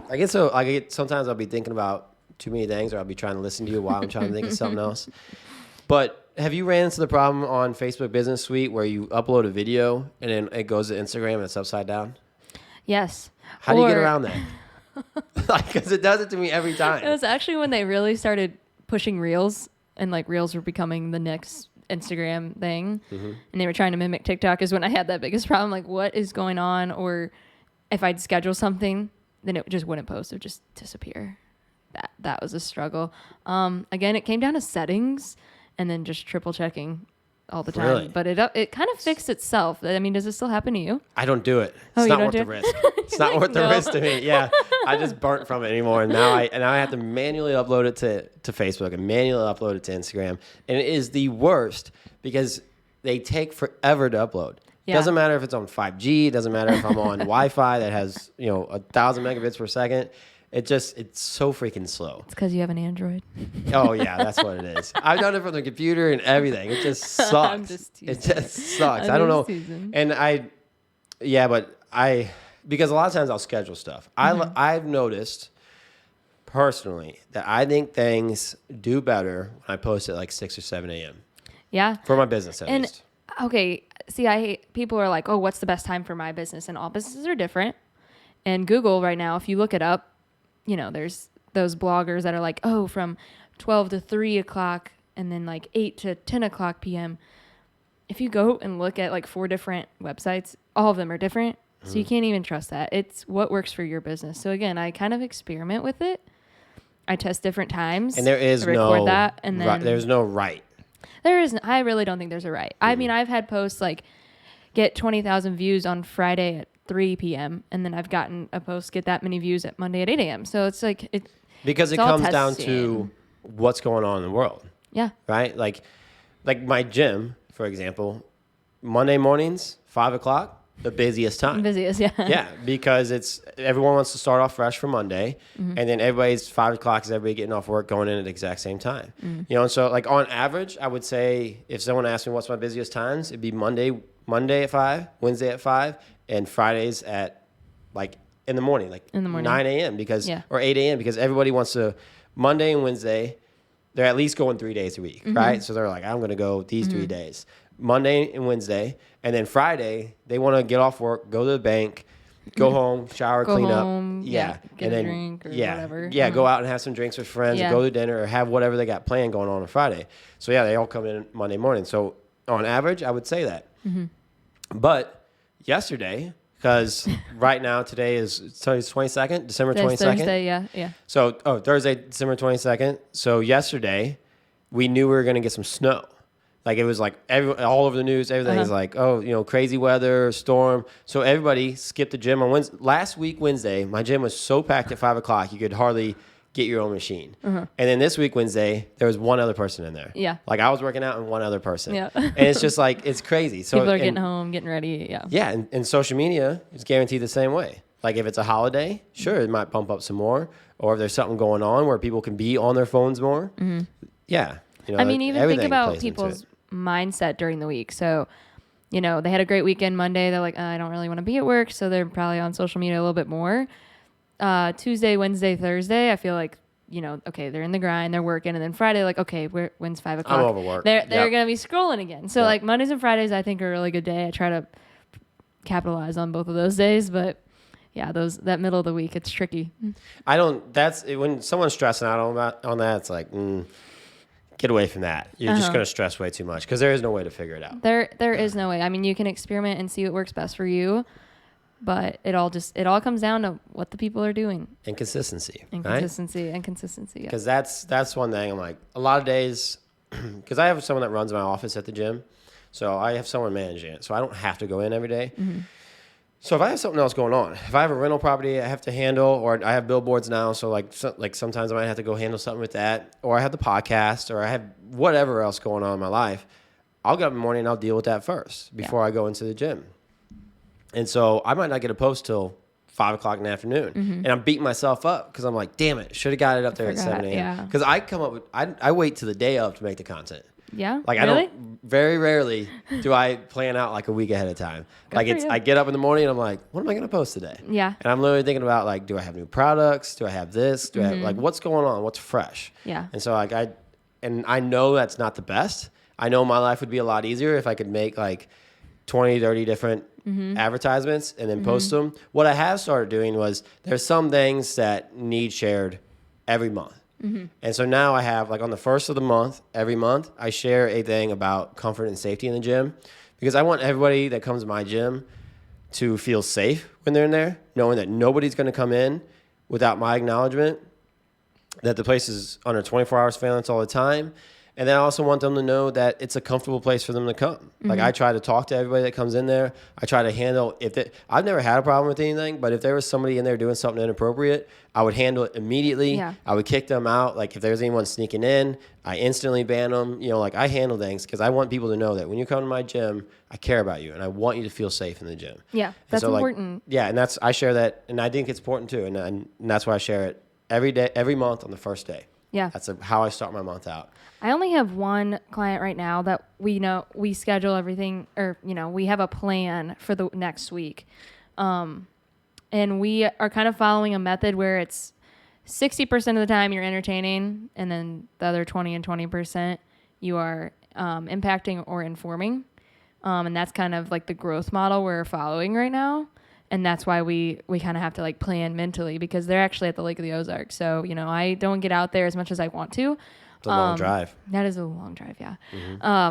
I guess so. Sometimes I'll be thinking about too many things, or I'll be trying to listen to you while I'm trying to think of something else. But have you ran into the problem on Facebook Business Suite where you upload a video and then it goes to Instagram and it's upside down? Yes. How do you get Or- around that? Like, because it does it to me every time. It was actually when they really started pushing Reels, and like Reels were becoming the next Instagram thing, and they were trying to mimic TikTok, is when I had that biggest problem. Like, what is going on? Or if I'd schedule something, then it just wouldn't post. It would just disappear. That was a struggle. Again, it came down to settings and then just triple checking all the time. Really? But it kind of fixed itself. I mean, does it still happen to you? I don't do it. Oh, It's you not don't worth do the it? risk. It's not Like, worth the no. risk to me. Yeah. I just burnt from it anymore. And now I have to manually upload it to Facebook and manually upload it to Instagram. And it is the worst because they take forever to upload. It Yeah. doesn't matter if it's on 5G. It doesn't matter if I'm on Wi-Fi that has, 1,000 megabits per second. It's so freaking slow. It's because you have an Android. Oh yeah, that's what it is. I've done it from the computer and everything. It just sucks. I'm just It teasing. just sucks. I'm I don't know. just teasing. And because a lot of times I'll schedule stuff. I've noticed personally that I think things do better when I post at like 6 or 7 a.m. Yeah. for my business at And least. okay, see, I hate people are like, oh, what's the best time for my business? And all businesses are different. And Google right now, if you look it up, there's those bloggers that are like, oh, from 12 to 3 o'clock and then like 8 to 10 o'clock p.m. If you go and look at like 4 different websites, all of them are different. So you can't even trust that. It's what works for your business. So again, I kind of experiment with it. I test different times. And there is I record no that, and then there's no right. there isn't. I really don't think there's a right. I mean, I've had posts like get 20,000 views on Friday at 3 p.m. and then I've gotten a post get that many views at Monday at 8 a.m. So it's like Because it's it all comes down to testing. what's going on in the world. Yeah. Right? Like my gym, for example, Monday mornings, 5 o'clock, the busiest time. Busiest, yeah. Yeah, because everyone wants to start off fresh for Monday, and then everybody's 5 o'clock is everybody getting off work going in at the exact same time. And so like on average, I would say if someone asked me what's my busiest times, it'd be Monday at 5, Wednesday at 5, and Fridays at like in the morning, like In the morning. 9 a.m. Yeah. or 8 a.m. because everybody wants to Monday and Wednesday. They're at least going 3 days a week, right? So they're like, I'm going to go these 3 days. Monday and Wednesday, and then Friday they want to get off work, go to the bank, go home, shower, Go clean home, up, get and a then drink or yeah, whatever. yeah, go out and have some drinks with friends, Yeah. or go to dinner, or have whatever they got planned going on Friday. So yeah, they all come in Monday morning. So on average, I would say that. But yesterday, because right now today is 22nd, December Today's 22nd. Thursday, yeah. So, Thursday, December 22nd. So yesterday, we knew we were going to get some snow. Like it was like all over the news, everything is like, crazy weather, storm. So everybody skipped the gym on Wednesday. Last week, Wednesday, my gym was so packed at 5 o'clock, you could hardly get your own machine. And then this week, Wednesday, there was one other person in there. Yeah. Like I was working out and one other person. Yeah. And it's just like, it's crazy. So People are and- getting home, getting ready, yeah. yeah, and social media is guaranteed the same way. Like if it's a holiday, sure, it might bump up some more. Or if there's something going on where people can be on their phones more. Yeah. I mean, even think everything about plays into people's it. mindset during the week. So, they had a great weekend Monday. They're like, I don't really want to be at work. So they're probably on social media a little bit more. Tuesday, Wednesday, Thursday, I feel like, okay, they're in the grind, they're working. And then Friday, like, okay, when's 5 o'clock? I'm overworked. They're Yep. going to be scrolling again. So Yep. like Mondays and Fridays, I think are a really good day. I try to capitalize on both of those days, but yeah, that middle of the week, it's tricky. When someone's stressing out on that, it's like, get away from that. You're just going to stress way too much because there is no way to figure it out. There is no way. I mean, you can experiment and see what works best for you, but it all comes down to what the people are doing. And consistency. And right? consistency. Yeah. Because that's one thing. I'm like, a lot of days, because I have someone that runs my office at the gym. So I have someone managing it. So I don't have to go in every day. So if I have something else going on, if I have a rental property I have to handle, or I have billboards now, so like sometimes I might have to go handle something with that, or I have the podcast, or I have whatever else going on in my life, I'll get up in the morning and I'll deal with that first before I go into the gym. And so I might not get a post till 5 o'clock in the afternoon, and I'm beating myself up because I'm like, damn it, should have got it up there at 7 a.m. yeah. Because I come up with, I wait till the day of to make the content. Yeah. Like really? very rarely do I plan out like a week ahead of time. Good for you. I get up in the morning and I'm like, what am I going to post today? Yeah. And I'm literally thinking about like, do I have new products? Do I have this? Do I have like, what's going on? What's fresh? Yeah. And so like I know that's not the best. I know my life would be a lot easier if I could make like 20, 30 different advertisements and then post them. What I have started doing was there's some things that need shared every month. And so now I have, like, on the first of the month, every month, I share a thing about comfort and safety in the gym, because I want everybody that comes to my gym to feel safe when they're in there, knowing that nobody's going to come in without my acknowledgement, that the place is under 24 hours surveillance all the time. And then I also want them to know that it's a comfortable place for them to come. Like, I try to talk to everybody that comes in there. I try to handle, I've never had a problem with anything, but if there was somebody in there doing something inappropriate, I would handle it immediately. Yeah. I would kick them out. Like, if there's anyone sneaking in, I instantly ban them. You know, like, I handle things because I want people to know that when you come to my gym, I care about you and I want you to feel safe in the gym. Yeah, that's important. Yeah, and I share that, and I think it's important too, and that's why I share it every day, every month on the first day. Yeah. That's how I start my month out. I only have one client right now that we schedule everything, or, we have a plan for the next week. And we are kind of following a method where it's 60% of the time you're entertaining, and then the other 20 and 20% you are impacting or informing. And that's kind of like the growth model we're following right now. And that's why we kind of have to, like, plan mentally, because they're actually at the Lake of the Ozarks. So, I don't get out there as much as I want to. It's a long drive. That is a long drive, yeah.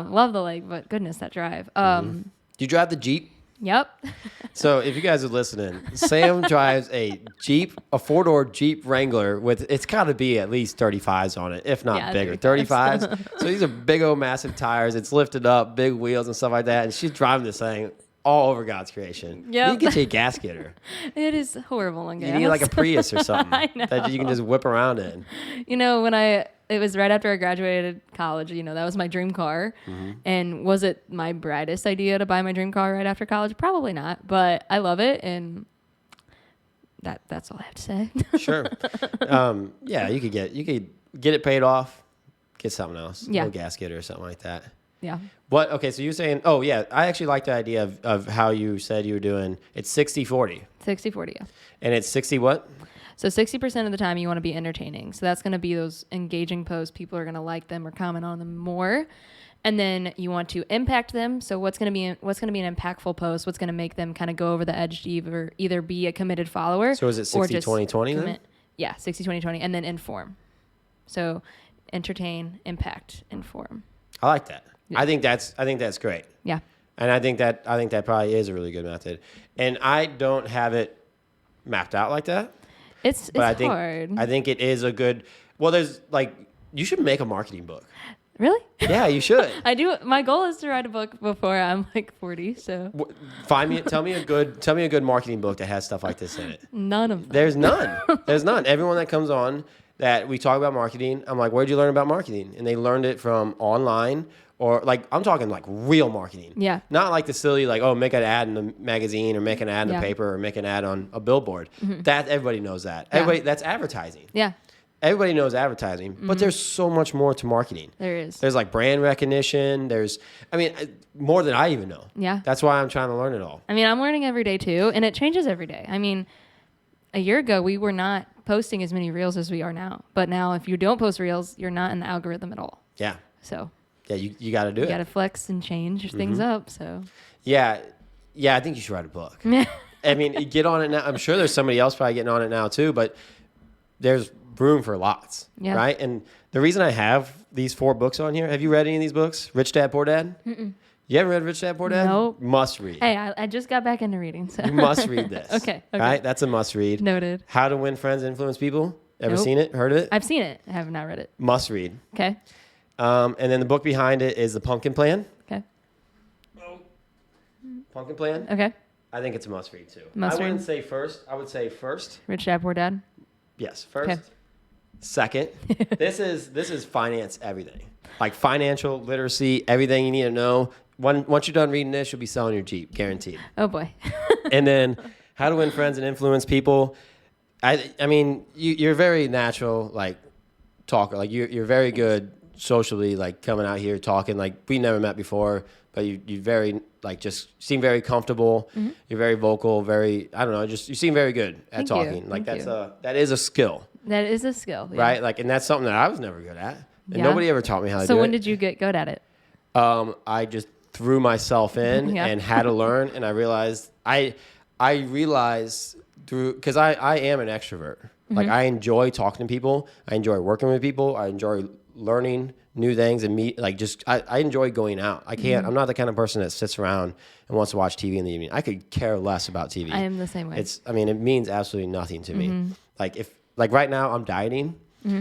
Love the lake, but goodness, that drive. Do you drive the Jeep? Yep. So if you guys are listening, Sam drives a Jeep, a 4-door Jeep Wrangler with, it's got to be at least 35s on it, if not bigger. 35s. So these are big old massive tires. It's lifted up, big wheels and stuff like that. And she's driving this thing all over God's creation. Yep. You get you a gas getter. It is horrible in gas. You need like a Prius or something I know. that you can just whip around in. It was right after I graduated college, that was my dream car. And was it my brightest idea to buy my dream car right after college? Probably not, but I love it, and that's all I have to say. Sure. Yeah, you could get it paid off, get something else. Yeah. A little gas getter or something like that. Yeah. What? Okay, so you're saying, oh, yeah, I actually like the idea of how you said you were doing, it's 60-40. 60-40, yeah. And it's 60 what? So 60% of the time you want to be entertaining. So that's going to be those engaging posts. People are going to like them or comment on them more. And then you want to impact them. So what's going to be an impactful post? What's going to make them kind of go over the edge to either be a committed follower? So is it 60-20-20 then? Yeah, 60-20-20, and then inform. So entertain, impact, inform. I like that. Yeah. I think that's great. Yeah. And I think that probably is a really good method. And I don't have it mapped out like that. It's hard. I think it is a good. Well, there's like, you should make a marketing book. Really? Yeah, you should. I do. My goal is to write a book before I'm like 40. So Tell me a good marketing book that has stuff like this in it. None of them. There's none. There's none. Everyone that comes on that we talk about marketing, I'm like, where'd you learn about marketing? And they learned it from online, or like, I'm talking like real marketing. Yeah. Not like the silly, like, oh, make an ad in the magazine or make an ad in the paper or make an ad on a billboard. That everybody knows that. Yeah. Everybody, that's advertising. Yeah. Everybody knows advertising, but there's so much more to marketing. There is. There's like brand recognition. More than I even know. Yeah. That's why I'm trying to learn it all. I mean, I'm learning every day too, and it changes every day. I mean, a year ago, we were not posting as many reels as we are now. But now, if you don't post reels, you're not in the algorithm at all. Yeah. So. Yeah, you got to do it. You got to flex and change things up. So. Yeah, I think you should write a book. I mean, get on it now. I'm sure there's somebody else probably getting on it now too, but there's room for lots, right? And the reason I have these 4 books on here, have you read any of these books? Rich Dad, Poor Dad? Mm-mm. You haven't read Rich Dad, Poor Dad? Nope. Must read. Hey, I just got back into reading. So. You must read this. Okay. Right? That's a must read. Noted. How to Win Friends, Influence People. Ever Nope. seen it? Heard of it? I've seen it. I have not read it. Must read. Okay. And then the book behind it is The Pumpkin Plan. Okay. Pumpkin Plan? Okay. I think it's a must read too. Must I read. wouldn't say first. I would say first. Rich Dad, Poor Dad. Yes, first. Okay. Second, this is finance everything. Like financial literacy, everything you need to know. Once you're done reading this, you'll be selling your Jeep, guaranteed. Oh boy. And then How to Win Friends and Influence People. I mean, you're very natural, like talker. Like you're very good socially, like coming out here talking. Like we never met before, but you very like just seem very comfortable. Mm-hmm. You're very vocal, very I don't know, just you seem very good at Thank you. talking. Like Thank that is a skill. That is a skill. Yeah. Right? Like, and that's something that I was never good at. And Yeah. nobody ever taught me how to do it. So when did you get good at it? I just threw myself in Yeah. and had to learn. And I realized I realized through, because I am an extrovert. Like I enjoy talking to people. I enjoy working with people. I enjoy learning new things and I enjoy going out. I can't, I'm not the kind of person that sits around and wants to watch TV in the evening. I could care less about TV. I am the same way. It means absolutely nothing to me. Like right now I'm dieting.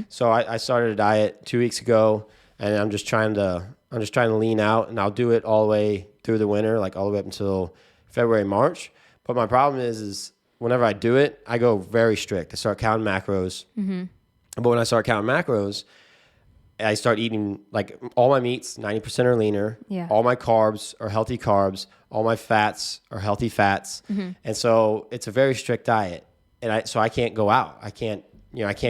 So I started a diet 2 weeks ago and I'm just trying to lean out, and I'll do it all the way through the winter, like all the way up until February, March. But my problem is whenever I do it, I go very strict. I start counting macros. But when I start counting macros, I start eating like all my meats, 90% are leaner. Yeah. All my carbs are healthy carbs. All my fats are healthy fats. And so it's a very strict diet. And I can't go out. I can't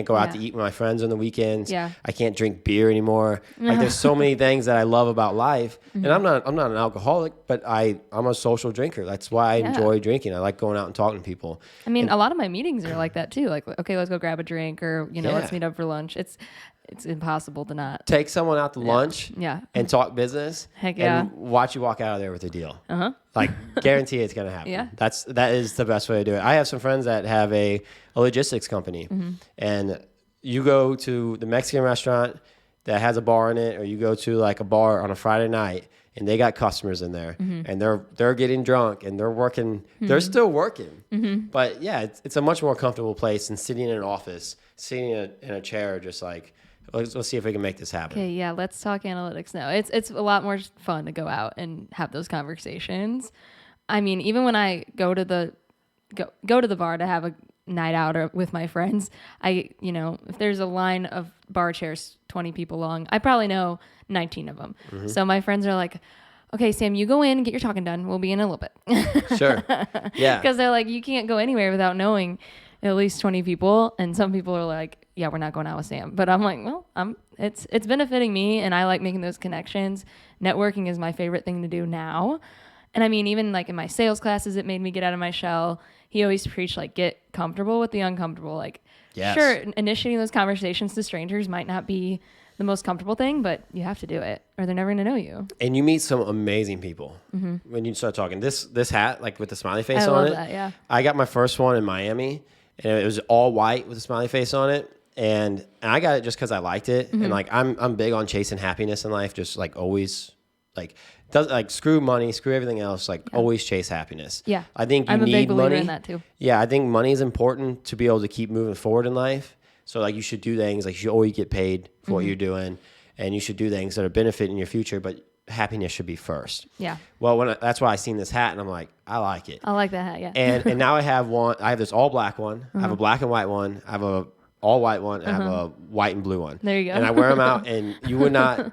go out to eat with my friends on the weekends. Yeah. I can't drink beer anymore. Like there's so many things that I love about life. And I'm not an alcoholic, but I'm a social drinker. That's why I enjoy drinking. I like going out and talking to people. I mean, a lot of my meetings are like that too. Like, okay, let's go grab a drink, or let's meet up for lunch. It's impossible to not Take someone out to lunch and talk business. Heck yeah. And watch you walk out of there with a deal. Like guarantee it's going to happen. Yeah. That is the best way to do it. I have some friends that have a logistics company, and you go to the Mexican restaurant that has a bar in it, or you go to like a bar on a Friday night and they got customers in there and they're getting drunk and they're working, they're still working. But yeah, it's a much more comfortable place than sitting in an office, sitting in a chair, just like, let's see if we can make this happen. Okay, yeah, let's talk analytics now. It's a lot more fun to go out and have those conversations. I mean, even when I go to the bar to have a night out or with my friends, if there's a line of bar chairs 20 people long, I probably know 19 of them. So my friends are like, okay, Sam, you go in, get your talking done. We'll be in a little bit. Sure. Yeah. Because they're like, you can't go anywhere without knowing at least 20 people. And some people are like, yeah, we're not going out with Sam. But I'm like, well, it's benefiting me, and I like making those connections. Networking is my favorite thing to do now. And I mean, even like in my sales classes, it made me get out of my shell. He always preached, like, get comfortable with the uncomfortable. Like, sure, initiating those conversations to strangers might not be the most comfortable thing, but you have to do it or they're never going to know you. And you meet some amazing people when you start talking. This hat, like with the smiley face I on love it. That, yeah. I got my first one in Miami, and it was all white with a smiley face on it. And I got it just because I liked it. And like I'm big on chasing happiness in life, just like always, like screw money, screw everything else, always chase happiness. Yeah. I think I'm a need big believer money. in that too. Yeah, I think money is important to be able to keep moving forward in life. So like you should do things, like you should always get paid for what you're doing, and you should do things that are benefiting your future, but happiness should be first. Yeah. Well, that's why I seen this hat and I'm like, I like it. I like that hat, yeah. And now I have one. I have this all black one. I have a black and white one. I have a all white one. And I have a white and blue one. There you go. And I wear them out, and you would not.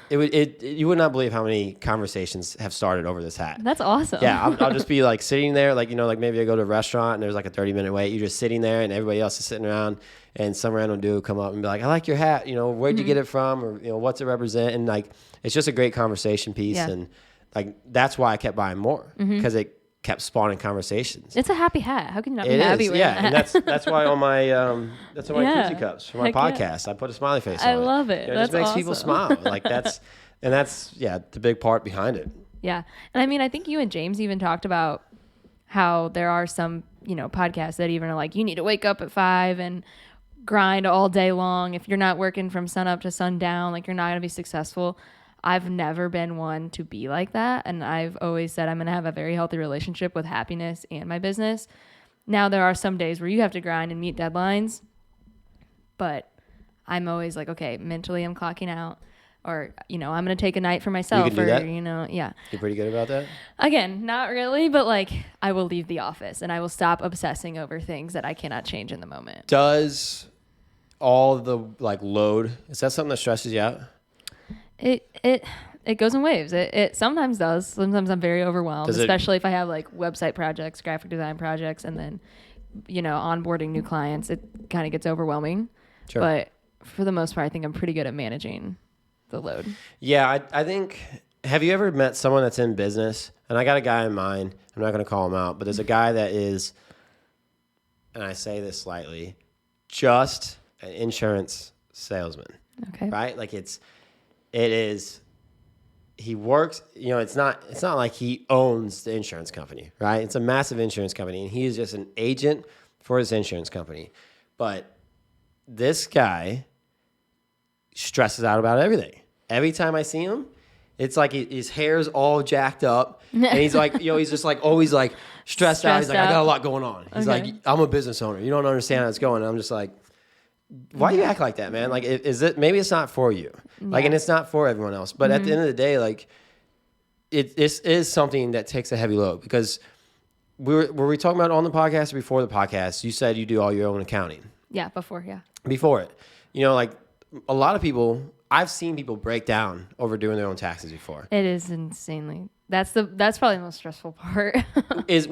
You would not believe how many conversations have started over this hat. That's awesome. Yeah, I'll just be like sitting there, like like maybe I go to a restaurant and there's like a 30-minute wait. You're just sitting there, and everybody else is sitting around, and some random dude will come up and be like, "I like your hat. Where'd you get it from? Or what's it represent?" And like, it's just a great conversation piece, and like that's why I kept buying more, because it kept spawning conversations. It's a happy hat. How can you not be It happy is, with yeah, that? and that's why on my Yeah. koozie cups for my Heck yeah. podcast, I put a smiley face on I it. love it. It That's just makes people awesome. smile. Like that's the big part behind it. Yeah. And I mean, I think you and James even talked about how there are some, podcasts that even are like, you need to wake up at 5 and grind all day long. If you're not working from sun up to sundown, like you're not going to be successful. I've never been one to be like that. And I've always said I'm going to have a very healthy relationship with happiness and my business. Now, there are some days where you have to grind and meet deadlines, but I'm always like, okay, mentally I'm clocking out, or, I'm going to take a night for myself. You can do or, that? Yeah. You're pretty good about that? Again, not really, but like I will leave the office and I will stop obsessing over things that I cannot change in the moment. Does all the load, is that something that stresses you out? It goes in waves. It sometimes does. Sometimes I'm very overwhelmed, especially if I have like website projects, graphic design projects, and then, onboarding new clients. It kind of gets overwhelming. Sure. But for the most part, I think I'm pretty good at managing the load. Yeah, I think, have you ever met someone that's in business? And I got a guy in mind. I'm not going to call him out, but there's a guy that is, and I say this slightly, just an insurance salesman. Okay. Right? Like it is he works, it's not like he owns the insurance company, right? It's a massive insurance company, and he is just an agent for his insurance company. But this guy stresses out about everything. Every time I see him, it's like his hair's all jacked up, and he's like, he's just like always like stressed out. He's like, I got a lot going on. He's like, I'm a business owner. You don't understand how it's going. And I'm just like, why do you act like that, man? Like, maybe it's not for you, like, and it's not for everyone else. But at the end of the day, like, this is something that takes a heavy load, because were we talking about it on the podcast or before the podcast? You said you do all your own accounting. Yeah, before it. Like a lot of people, I've seen people break down over doing their own taxes before. It is insanely. That's probably the most stressful part. Is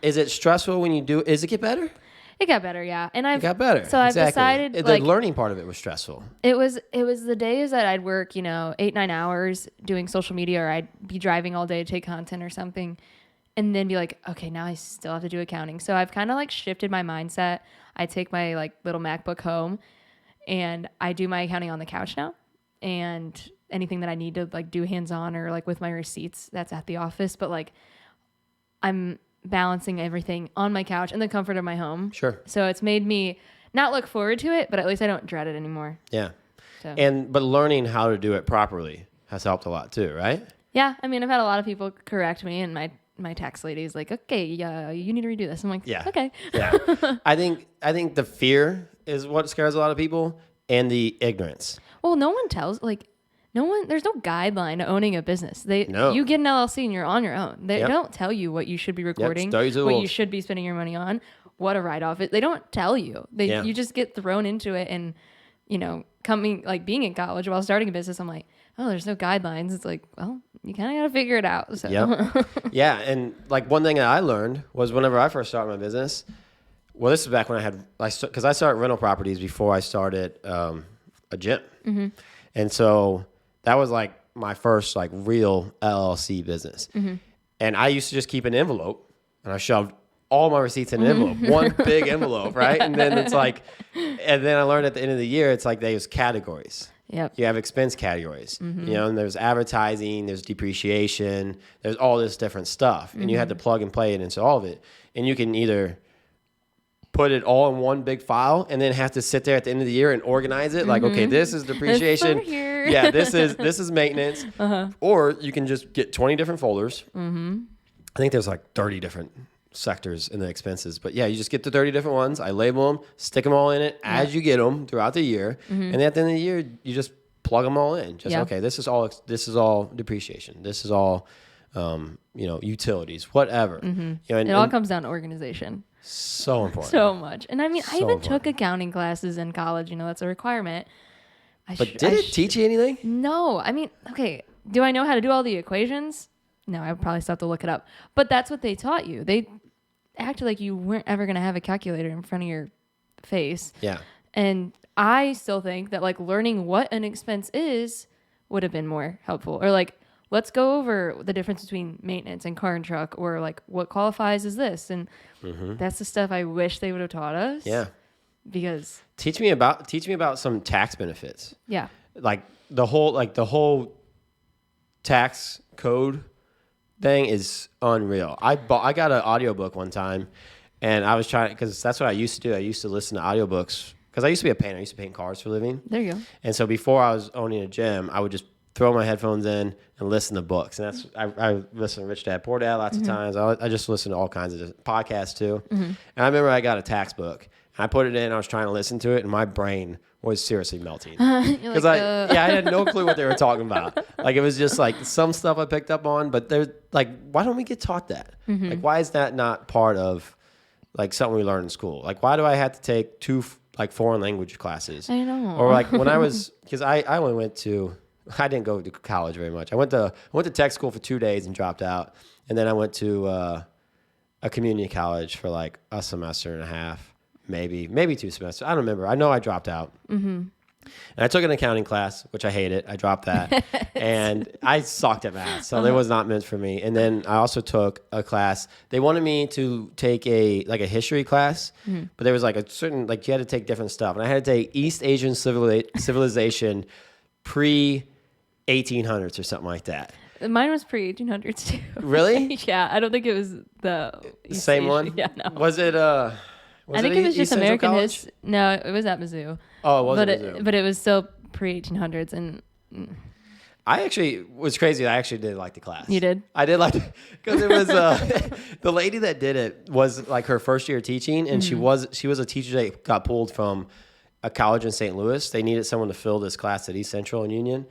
it stressful when you do? Is it get better? It got better, yeah. And it got better. So I've decided the learning part of it was stressful. It was the days that I'd work, 8-9 hours doing social media, or I'd be driving all day to take content or something, and then be like, okay, now I still have to do accounting. So I've kind of like shifted my mindset. I take my like little MacBook home, and I do my accounting on the couch now. And anything that I need to like do hands-on or like with my receipts, that's at the office. But like I'm balancing everything on my couch in the comfort of my home. Sure. So it's made me not look forward to it, but at least I don't dread it anymore. Yeah. So. But learning how to do it properly has helped a lot too, right? Yeah. I mean, I've had a lot of people correct me, and my tax lady is like, okay, yeah, you need to redo this. I'm like, yeah, okay. Yeah. I think the fear is what scares a lot of people, and the ignorance. Well, there's no guideline to owning a business. You get an LLC and you're on your own. They don't tell you what you should be recording, what you should be spending your money on, what a write-off is. They don't tell you. You just get thrown into it, and, being in college while starting a business, I'm like, oh, there's no guidelines. It's like, well, you kind of got to figure it out. So. Yep. Yeah. And like one thing that I learned was whenever I first started my business, well, this is back when because I started rental properties before I started a gym. Mm-hmm. And so that was like my first like real LLC business. Mm-hmm. And I used to just keep an envelope, and I shoved all my receipts in an envelope, one big envelope, right? And then it's like, and then I learned at the end of the year, it's like they use categories. Yep. You have expense categories, and there's advertising, there's depreciation, there's all this different stuff. And you had to plug and play it into all of it. And you can either put it all in one big file and then have to sit there at the end of the year and organize it. Like, okay, this is depreciation. Yeah, this is maintenance. Or you can just get 20 different folders. I think there's like 30 different sectors in the expenses. But yeah, you just get the 30 different ones. I label them, stick them all in it as you get them throughout the year. And then at the end of the year, you just plug them all in. Okay, this is all depreciation. This is all, utilities, whatever. It all comes down to organization. So important. So much. And I mean, I even took accounting classes in college. That's a requirement. But did it teach you anything? No. I mean, okay, do I know how to do all the equations? No, I would probably still have to look it up. But that's what they taught you. They acted like you weren't ever going to have a calculator in front of your face. Yeah. And I still think that like learning what an expense is would have been more helpful. Or like, let's go over the difference between maintenance and car and truck, or like what qualifies as this. And that's the stuff I wish they would have taught us. Yeah. Because teach me about some tax benefits. Yeah. Like the whole tax code thing is unreal. I got an audiobook one time, and I was trying, because that's what I used to do. I used to listen to audiobooks because I used to be a painter. I used to paint cars for a living. There you go. And so before I was owning a gym, I would just throw my headphones in and listen to books. And that's I listen to Rich Dad Poor Dad lots of times. I just listen to all kinds of podcasts too. And I remember I got a tax book. I put it in. I was trying to listen to it, and my brain was seriously melting because I had no clue what they were talking about. Like, it was just like some stuff I picked up on, but they're like, why don't we get taught that? Like, why is that not part of like something we learn in school? Like, why do I have to take 2 like foreign language classes? I know. Or like when I was, because I only went to, I didn't go to college very much. I went to tech school for 2 days and dropped out, and then I went to a community college for like a semester and a half. Maybe 2 semesters. I don't remember. I know I dropped out. And I took an accounting class, which I hated. I dropped that. And I sucked at math, so it was not meant for me. And then I also took a class. They wanted me to take a history class, but there was like a certain, like you had to take different stuff. And I had to take East Asian civilization pre-1800s or something like that. Mine was pre-1800s too. Really? Yeah, I don't think it was the East Same Asia- one? Yeah, no. Was it I think it was East just Central American College? history. No, it was at Mizzou. Oh, it wasn't but Mizzou. but it was still pre-1800s, and I actually was crazy. I actually did like the class. You did? I did like because it was the lady that did it was like her first year teaching, and Mm-hmm. she was a teacher that got pulled from a college in St. Louis. They needed someone to fill this class at East Central and Union,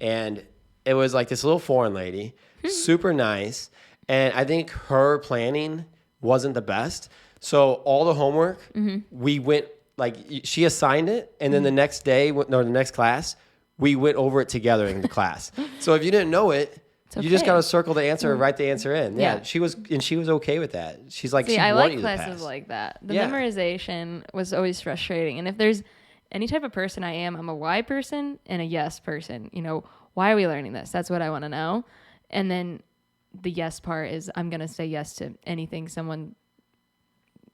and it was like this little foreign lady, super nice, and I think her planning wasn't the best. So all the homework we went like she assigned it, and then the next day, no, the next class. We went over it together in the class. So if you didn't know it, you just okay. got to circle the answer and write the answer in. Yeah, Yeah. she was okay with that. She's like, see, she I wanted like you to classes pass. like that. The Yeah. memorization was always frustrating, and if there's any type of person I'm a why person and a yes person. You know, why are we learning this? That's what I want to know, and then the yes part is I'm gonna say yes to anything someone.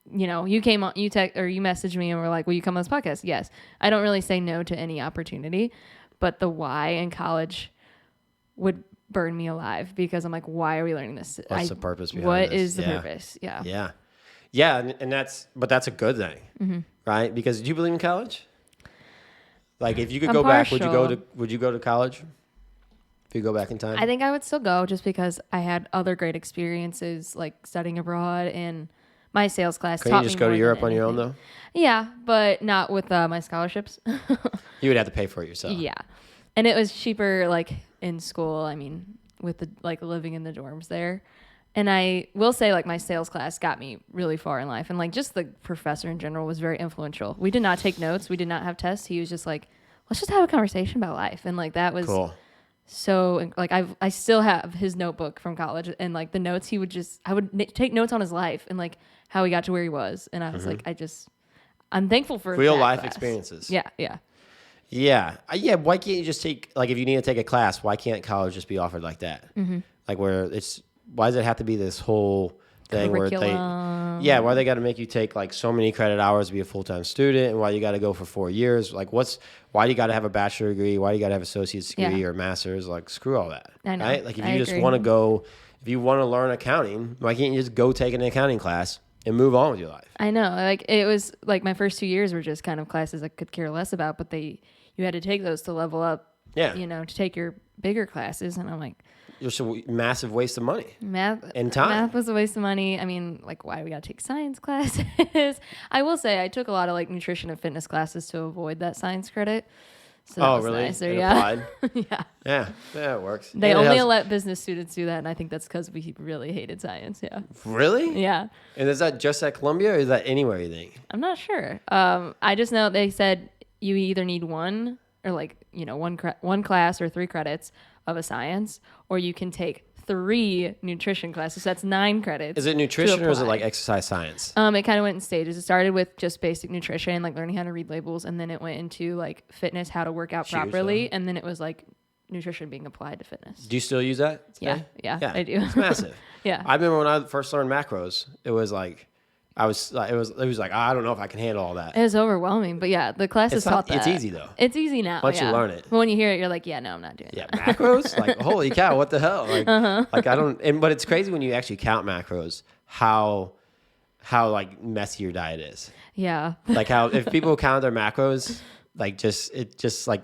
You know, you came on, you messaged me and were like, "Will you come on this podcast?" Yes, I don't really say no to any opportunity, but the why in college would burn me alive because I'm like, why are we learning this? What's the purpose behind What this? is the Yeah. purpose? Yeah. Yeah, yeah, and that's a good thing, right? Because do you believe in college? Like, if you could I'm go back, would partial. you go to college? If you go back in time, I think I would still go just because I had other great experiences like studying abroad, and my sales class Couldn't taught you just me go to more Europe than on your own anything. though? Yeah, but not with my scholarships. You would have to pay for it yourself. Yeah. And it was cheaper like in school, I mean, with the like living in the dorms there. And I will say like my sales class got me really far in life, and like just the professor in general was very influential. We did not take notes, we did not have tests. He was just like, let's just have a conversation about life. And like that was Cool. so like I still have his notebook from college, and like the notes he would just I would take notes on his life and like how he got to where he was, and I was like I'm thankful for Real that life class. experiences. Yeah, yeah. Yeah. Yeah. Why can't you just take, like, if you need to take a class, why can't college just be offered like that? Like, where why does it have to be this whole thing Curriculum. why they got to make you take like so many credit hours to be a full-time student, and why you got to go for 4 years? Like, why do you got to have a bachelor degree? Why do you got to have associate's degree Yeah. or master's? Like, screw all that. I know. Right? Like, if I you just agree. want to go, if you want to learn accounting, why can't you just go take an accounting class and move on with your life? I know. Like it was like my first 2 years were just kind of classes I could care less about, but you had to take those to level up. Yeah. You know, to take your bigger classes, and I'm like, It's a massive waste of money. math And time. Math was a waste of money. I mean, like why do we gotta take science classes? I will say I took a lot of like nutrition and fitness classes to avoid that science credit. So that Oh, was really? nicer, It yeah. applied? Yeah. Yeah, it works. They And it only has- let business students do that, and I think that's because we really hated science. Yeah. Really? Yeah. And is that just at Columbia, or is that anywhere, you think? I'm not sure. I just know they said you either need one or like, you know, one class or 3 credits of a science, or you can take 3 nutrition classes. So that's 9 credits. Is it to nutrition or is it apply. like exercise science? It kind of went in stages. It started with just basic nutrition, like learning how to read labels, and then it went into like fitness, how to work out Huge, properly, and then it was like nutrition being applied to fitness. Do you still use that Yeah, today? yeah, I do. It's massive. Yeah. I remember when I first learned macros, it was like, it was like, I don't know if I can handle all that. It was overwhelming, but yeah, the classes It's not- taught that. it's easy, though. It's easy now. Once you yeah. learn it. But when you hear it, you're like, yeah, no, I'm not doing Yeah, that. macros? Like, holy cow, what the hell? Like, Uh-huh. like I don't, but it's crazy when you actually count macros, how like messy your diet is. Yeah. Like how if people count their macros, like just like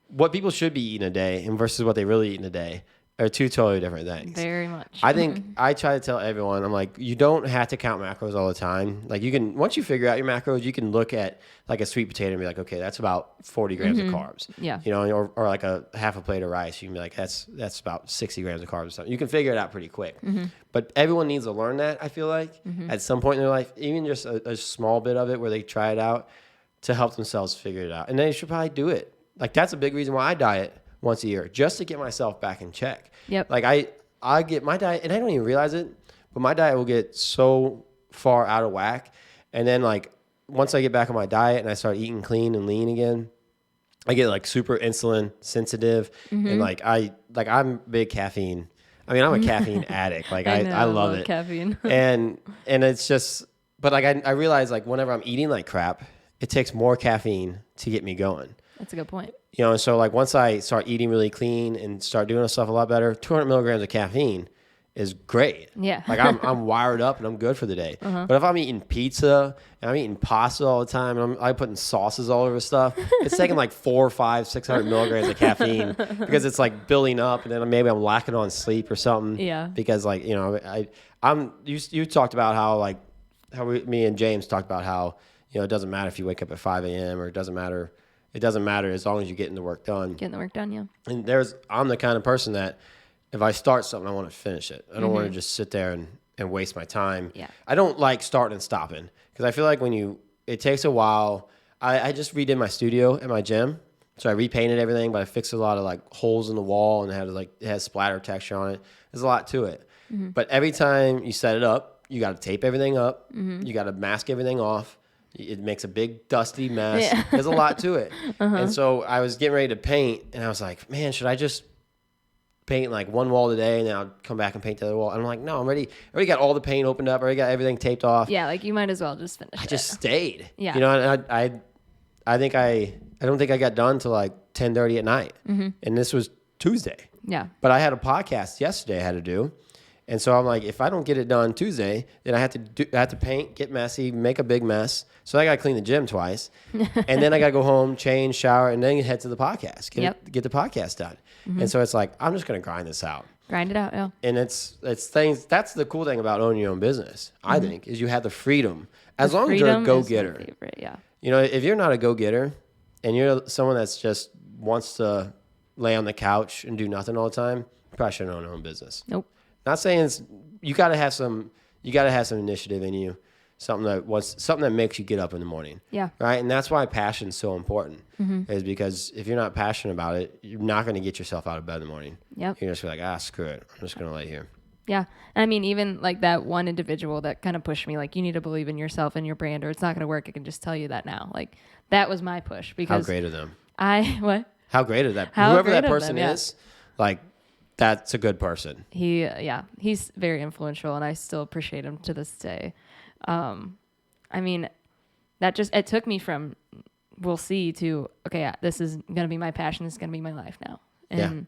what people should be eating a day and versus what they really eat in a day are 2 totally different things. Very much. I think I try to tell everyone, I'm like, you don't have to count macros all the time. Like you can, once you figure out your macros, you can look at like a sweet potato and be like, okay, that's about 40 grams of carbs. Yeah. You know, or like a half a plate of rice. You can be like, that's about 60 grams of carbs or something. You can figure it out pretty quick. But everyone needs to learn that, I feel like, at some point in their life, even just a small bit of it where they try it out to help themselves figure it out. And they should probably do it. Like that's a big reason why I diet once a year, just to get myself back in check. Yep. Like I get my diet, and I don't even realize it, but my diet will get so far out of whack. And then like once I get back on my diet and I start eating clean and lean again, I get like super insulin sensitive, and like I'm big caffeine. I mean, I'm a caffeine addict. Like I love it. Caffeine. and it's just, but like I realize like whenever I'm eating like crap, it takes more caffeine to get me going. That's a good point. You know, and so like once I start eating really clean and start doing stuff a lot better, 200 milligrams of caffeine is great. Yeah. Like I'm wired up and I'm good for the day. But if I'm eating pizza and I'm eating pasta all the time and I'm putting sauces all over stuff, it's taking like 400, 500, 600 milligrams of caffeine because it's like building up, and then maybe I'm lacking on sleep or something. Yeah. Because like, you know, you talked about how me and James talked about how, you know, it doesn't matter if you wake up at 5 a.m. or it doesn't matter as long as you're getting the work done. Getting the work done, yeah. And I'm the kind of person that if I start something, I want to finish it. I don't want to just sit there and waste my time. Yeah. I don't like starting and stopping because I feel like it takes a while. I just redid my studio at my gym. So I repainted everything, but I fixed a lot of like holes in the wall and it has splatter texture on it. There's a lot to it. But every time you set it up, you got to tape everything up. You got to mask everything off. It makes a big dusty mess. Yeah. There's a lot to it. And so I was getting ready to paint and I was like, man, should I just paint like one wall today and then I'll come back and paint the other wall? And I'm like, no, I already got all the paint opened up. I already got everything taped off. Yeah, like you might as well just finish I just stayed. Yeah. You know, and I don't think I got done till like 10:30 at night. And this was Tuesday. Yeah. But I had a podcast yesterday I had to do. And so I'm like, if I don't get it done Tuesday, then I have to paint, get messy, make a big mess. So I got to clean the gym twice. And then I got to go home, change, shower, and then head to the podcast, get the podcast done. And so it's like, I'm just going to grind this out. Grind it out, yeah. And it's things, that's the cool thing about owning your own business, I think, is you have the freedom. As long as you're a go-getter. Favorite, yeah. You know, if you're not a go-getter and you're someone that's just wants to lay on the couch and do nothing all the time, you probably shouldn't own your own business. Nope. Not saying you got to have some initiative in you, something that makes you get up in the morning. Yeah. Right. And that's why passion's so important, is because if you're not passionate about it, you're not going to get yourself out of bed in the morning. Yep. You're just like, screw it. I'm just going to lay here. Yeah. And I mean, even like that one individual that kind of pushed me, like, you need to believe in yourself and your brand or it's not going to work. I can just tell you that now. Like, that was my push because how great of them. How great is that? How Whoever great that of person them, yeah. is, like, that's a good person. He's very influential and I still appreciate him to this day. I mean, it took me from we'll see to, okay, this is going to be my passion. This is going to be my life now. And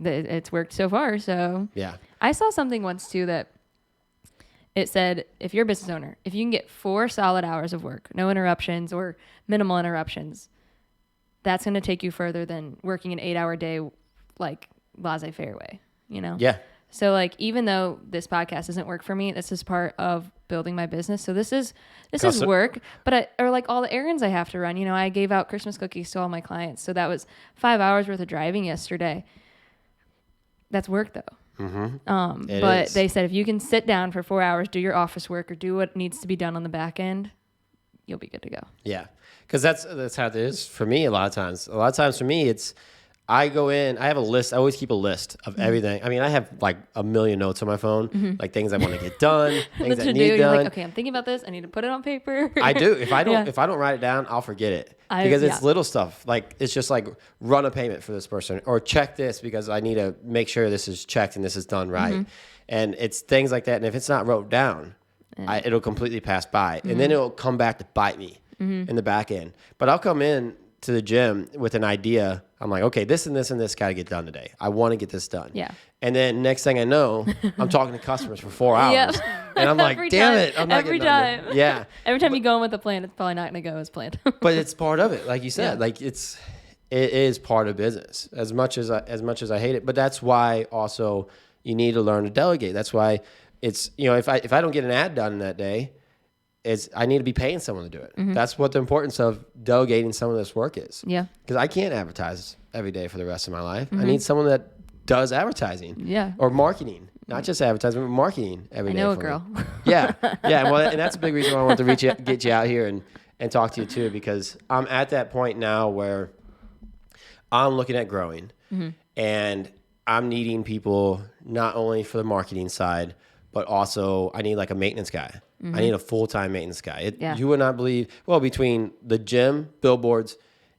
it's worked so far. So yeah, I saw something once too that it said, if you're a business owner, if you can get 4 solid hours of work, no interruptions or minimal interruptions, that's going to take you further than working an 8-hour day, like laissez-faire way, you know? Yeah. So like, even though this podcast doesn't work for me, this is part of building my business. So this is work, but or like all the errands I have to run, you know, I gave out Christmas cookies to all my clients. So that was 5 hours worth of driving yesterday. That's work though. But they said, if you can sit down for 4 hours, do your office work or do what needs to be done on the back end, you'll be good to go. Yeah. Cause that's how it is for me. A lot of times for me, it's, I go in, I have a list. I always keep a list of everything. I mean, I have like a million notes on my phone, like things I want to get done, things that need done. You're like, okay, I'm thinking about this. I need to put it on paper. I do. If I don't write it down, I'll forget it because it's little stuff. Like it's just like run a payment for this person or check this because I need to make sure this is checked and this is done right. And it's things like that. And if it's not wrote down, it'll completely pass by and then it'll come back to bite me in the back end. But I'll come in to the gym with an idea. I'm like, okay, this and this and this got to get done today. I want to get this done. Yeah. And then next thing I know, I'm talking to customers for 4 hours. Yep. And I'm like, damn it. I'm not every getting done. time. Yeah. Every time you go in with a plan, it's probably not going to go as planned. But it's part of it. Like you said, like it is part of business as much as I hate it. But that's why also you need to learn to delegate. That's why it's, you know, if I don't get an ad done that day, I need to be paying someone to do it. That's what the importance of delegating some of this work is. Yeah. Because I can't advertise every day for the rest of my life. I need someone that does advertising. Yeah. Or marketing. Not just advertising, but marketing every day. I know a for girl. me. Yeah. Yeah. Well, and that's a big reason why I wanted to get you out here and talk to you too, because I'm at that point now where I'm looking at growing and I'm needing people not only for the marketing side, but also I need like a maintenance guy. I need a full-time maintenance guy. You would not believe, between the gym, billboards,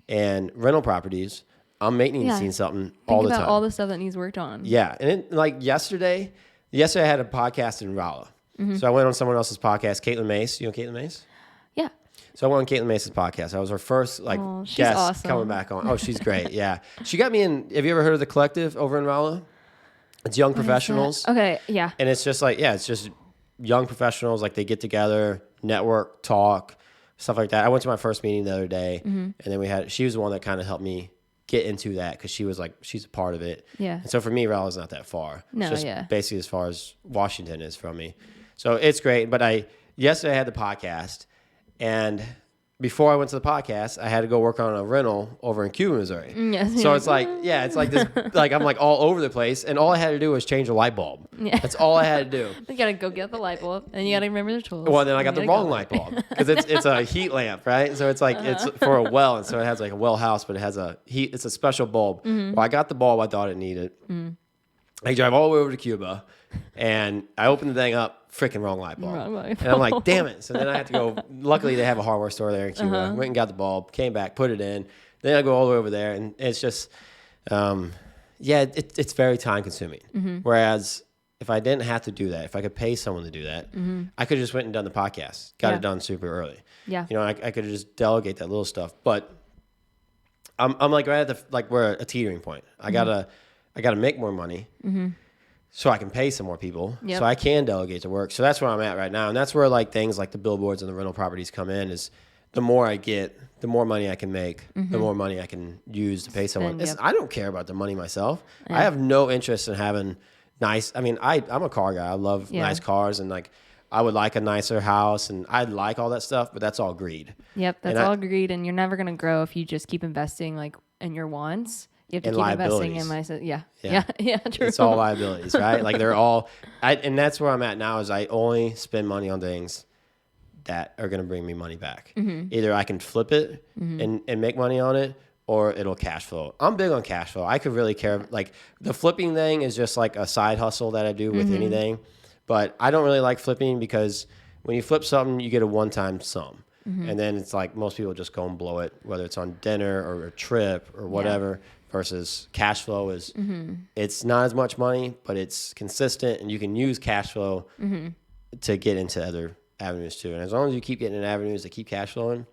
and rental properties, I'm maintaining something all the time. Think about all the stuff that needs worked on. Yeah. And like yesterday I had a podcast in Rolla. So I went on someone else's podcast, Caitlin Mace. You know Caitlin Mace? Yeah. So I went on Caitlin Mason's podcast. I was her first She's guest awesome. coming back on. Oh, she's great. Yeah. She got me in. Have you ever heard of The Collective over in Raleigh? It's young professionals. Okay, yeah. And it's just it's just young professionals. Like they get together, network, talk, stuff like that. I went to my first meeting the other day and then she was the one that kind of helped me get into that because she's a part of it. Yeah. And so for me, Raleigh's not that far. No, it's just yeah. basically as far as Washington is from me. So it's great. But yesterday I had the podcast, and before I went to the podcast, I had to go work on a rental over in Cuba, Missouri. Yes, So it's like this, I'm like all over the place, and all I had to do was change a light bulb. Yeah. That's all I had to do. You gotta go get the light bulb, and you gotta remember the tools. Well, then I got the You gotta wrong go. light bulb because it's a heat lamp, right? So it's it's for a well, and so it has like a well house, but it has it's a special bulb. Well, I got the bulb I thought it needed. I drive all the way over to Cuba, and I opened the thing up, freaking wrong light bulb. Wrong light And I'm like, damn it. So then I had to go. Luckily, they have a hardware store there in Cuba. Went and got the bulb, came back, put it in. Then I go all the way over there, and it's just, it's very time consuming. Whereas if I didn't have to do that, if I could pay someone to do that, I could have just went and done the podcast, got it done super early. Yeah. You know, I could have just delegate that little stuff. But I'm like right at we're at a teetering point. I gotta make more money. So I can pay some more people, Yep. so I can delegate the work. So that's where I'm at right now, and that's where things like the billboards and the rental properties come in. Is the more I get, the more money I can make, the more money I can use to pay someone. Yep. I don't care about the money myself. I have no interest in having nice. I mean, I'm a car guy. I love nice cars, and I would like a nicer house, and I like all that stuff. But that's all greed. Yep, that's And all greed, and you're never gonna grow if you just keep investing in your wants. You have to And keep investing liabilities. in myself. Yeah. Yeah. Yeah, true. It's all liabilities, right? Like they're all, and that's where I'm at now. Is I only spend money on things that are going to bring me money back. Either I can flip it and make money on it, or it'll cash flow. I'm big on cash flow. I could really care. Like the flipping thing is just like a side hustle that I do with anything, but I don't really like flipping because when you flip something, you get a one-time sum. And then it's like most people just go and blow it, whether it's on dinner or a trip or whatever. Versus cash flow is it's not as much money, but it's consistent, and you can use cash flow to get into other avenues too. And as long as you keep getting in avenues that keep cash flowing,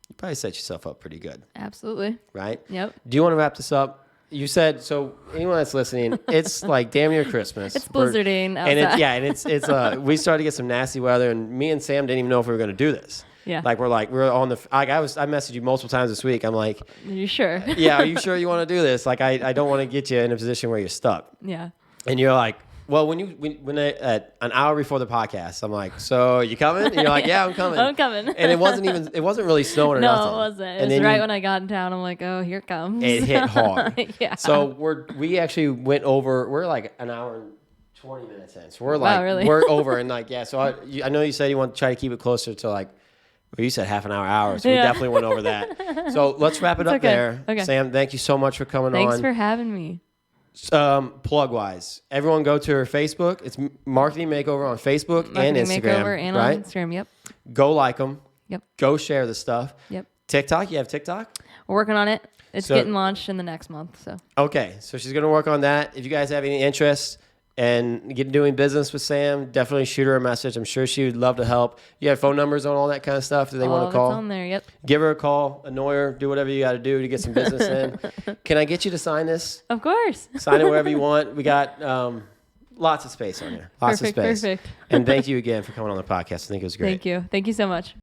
you probably set yourself up pretty good, Absolutely. right? Yep. Do you want to wrap this up? You said so. Anyone that's listening, it's like damn near Christmas. It's blizzarding and outside. it's we started to get some nasty weather, and me and Sam didn't even know if we were going to do this. Yeah. We're on the. I messaged you multiple times this week. I'm like, Are you sure? yeah, are you sure you want to do this? I don't want to get you in a position where you're stuck. Yeah. And you're like, well, when at an hour before the podcast, I'm like, so you coming? And you're like, yeah, I'm coming. I'm coming. And it wasn't really snowing or No, nothing. it wasn't. It And was then right when I got in town. I'm like, oh, here it comes. it hit hard. Yeah. So we actually went over. We're like an hour and 20 minutes in. So we're Wow, really? we're over and So I know you said you want to try to keep it closer to well, you said half an hour. So we Yeah. definitely went over that. So let's wrap it up okay. there. Okay. Sam, thank you so much for coming Thanks on. for having me. Plug wise, everyone go to her Facebook. It's Marketing Makeover on Facebook and Marketing Instagram. Makeover and right? on Instagram. Yep. Go like them. Yep. Go share the stuff. Yep. TikTok, you have TikTok? We're working on it. It's So- getting launched in the next month. So Okay, so she's gonna work on that. If you guys have any interest and doing business with Sam, definitely shoot her a message. I'm sure she would love to help. You have phone numbers on all that kind of stuff that they all want of to call. it's on there. Yep. Give her a call, annoy her, do whatever you got to do to get some business in. Can I get you to sign this? Of course. Sign it wherever you want. We got lots of space on here. Lots Perfect, of space. perfect. And thank you again for coming on the podcast. I think it was great. Thank you. Thank you so much.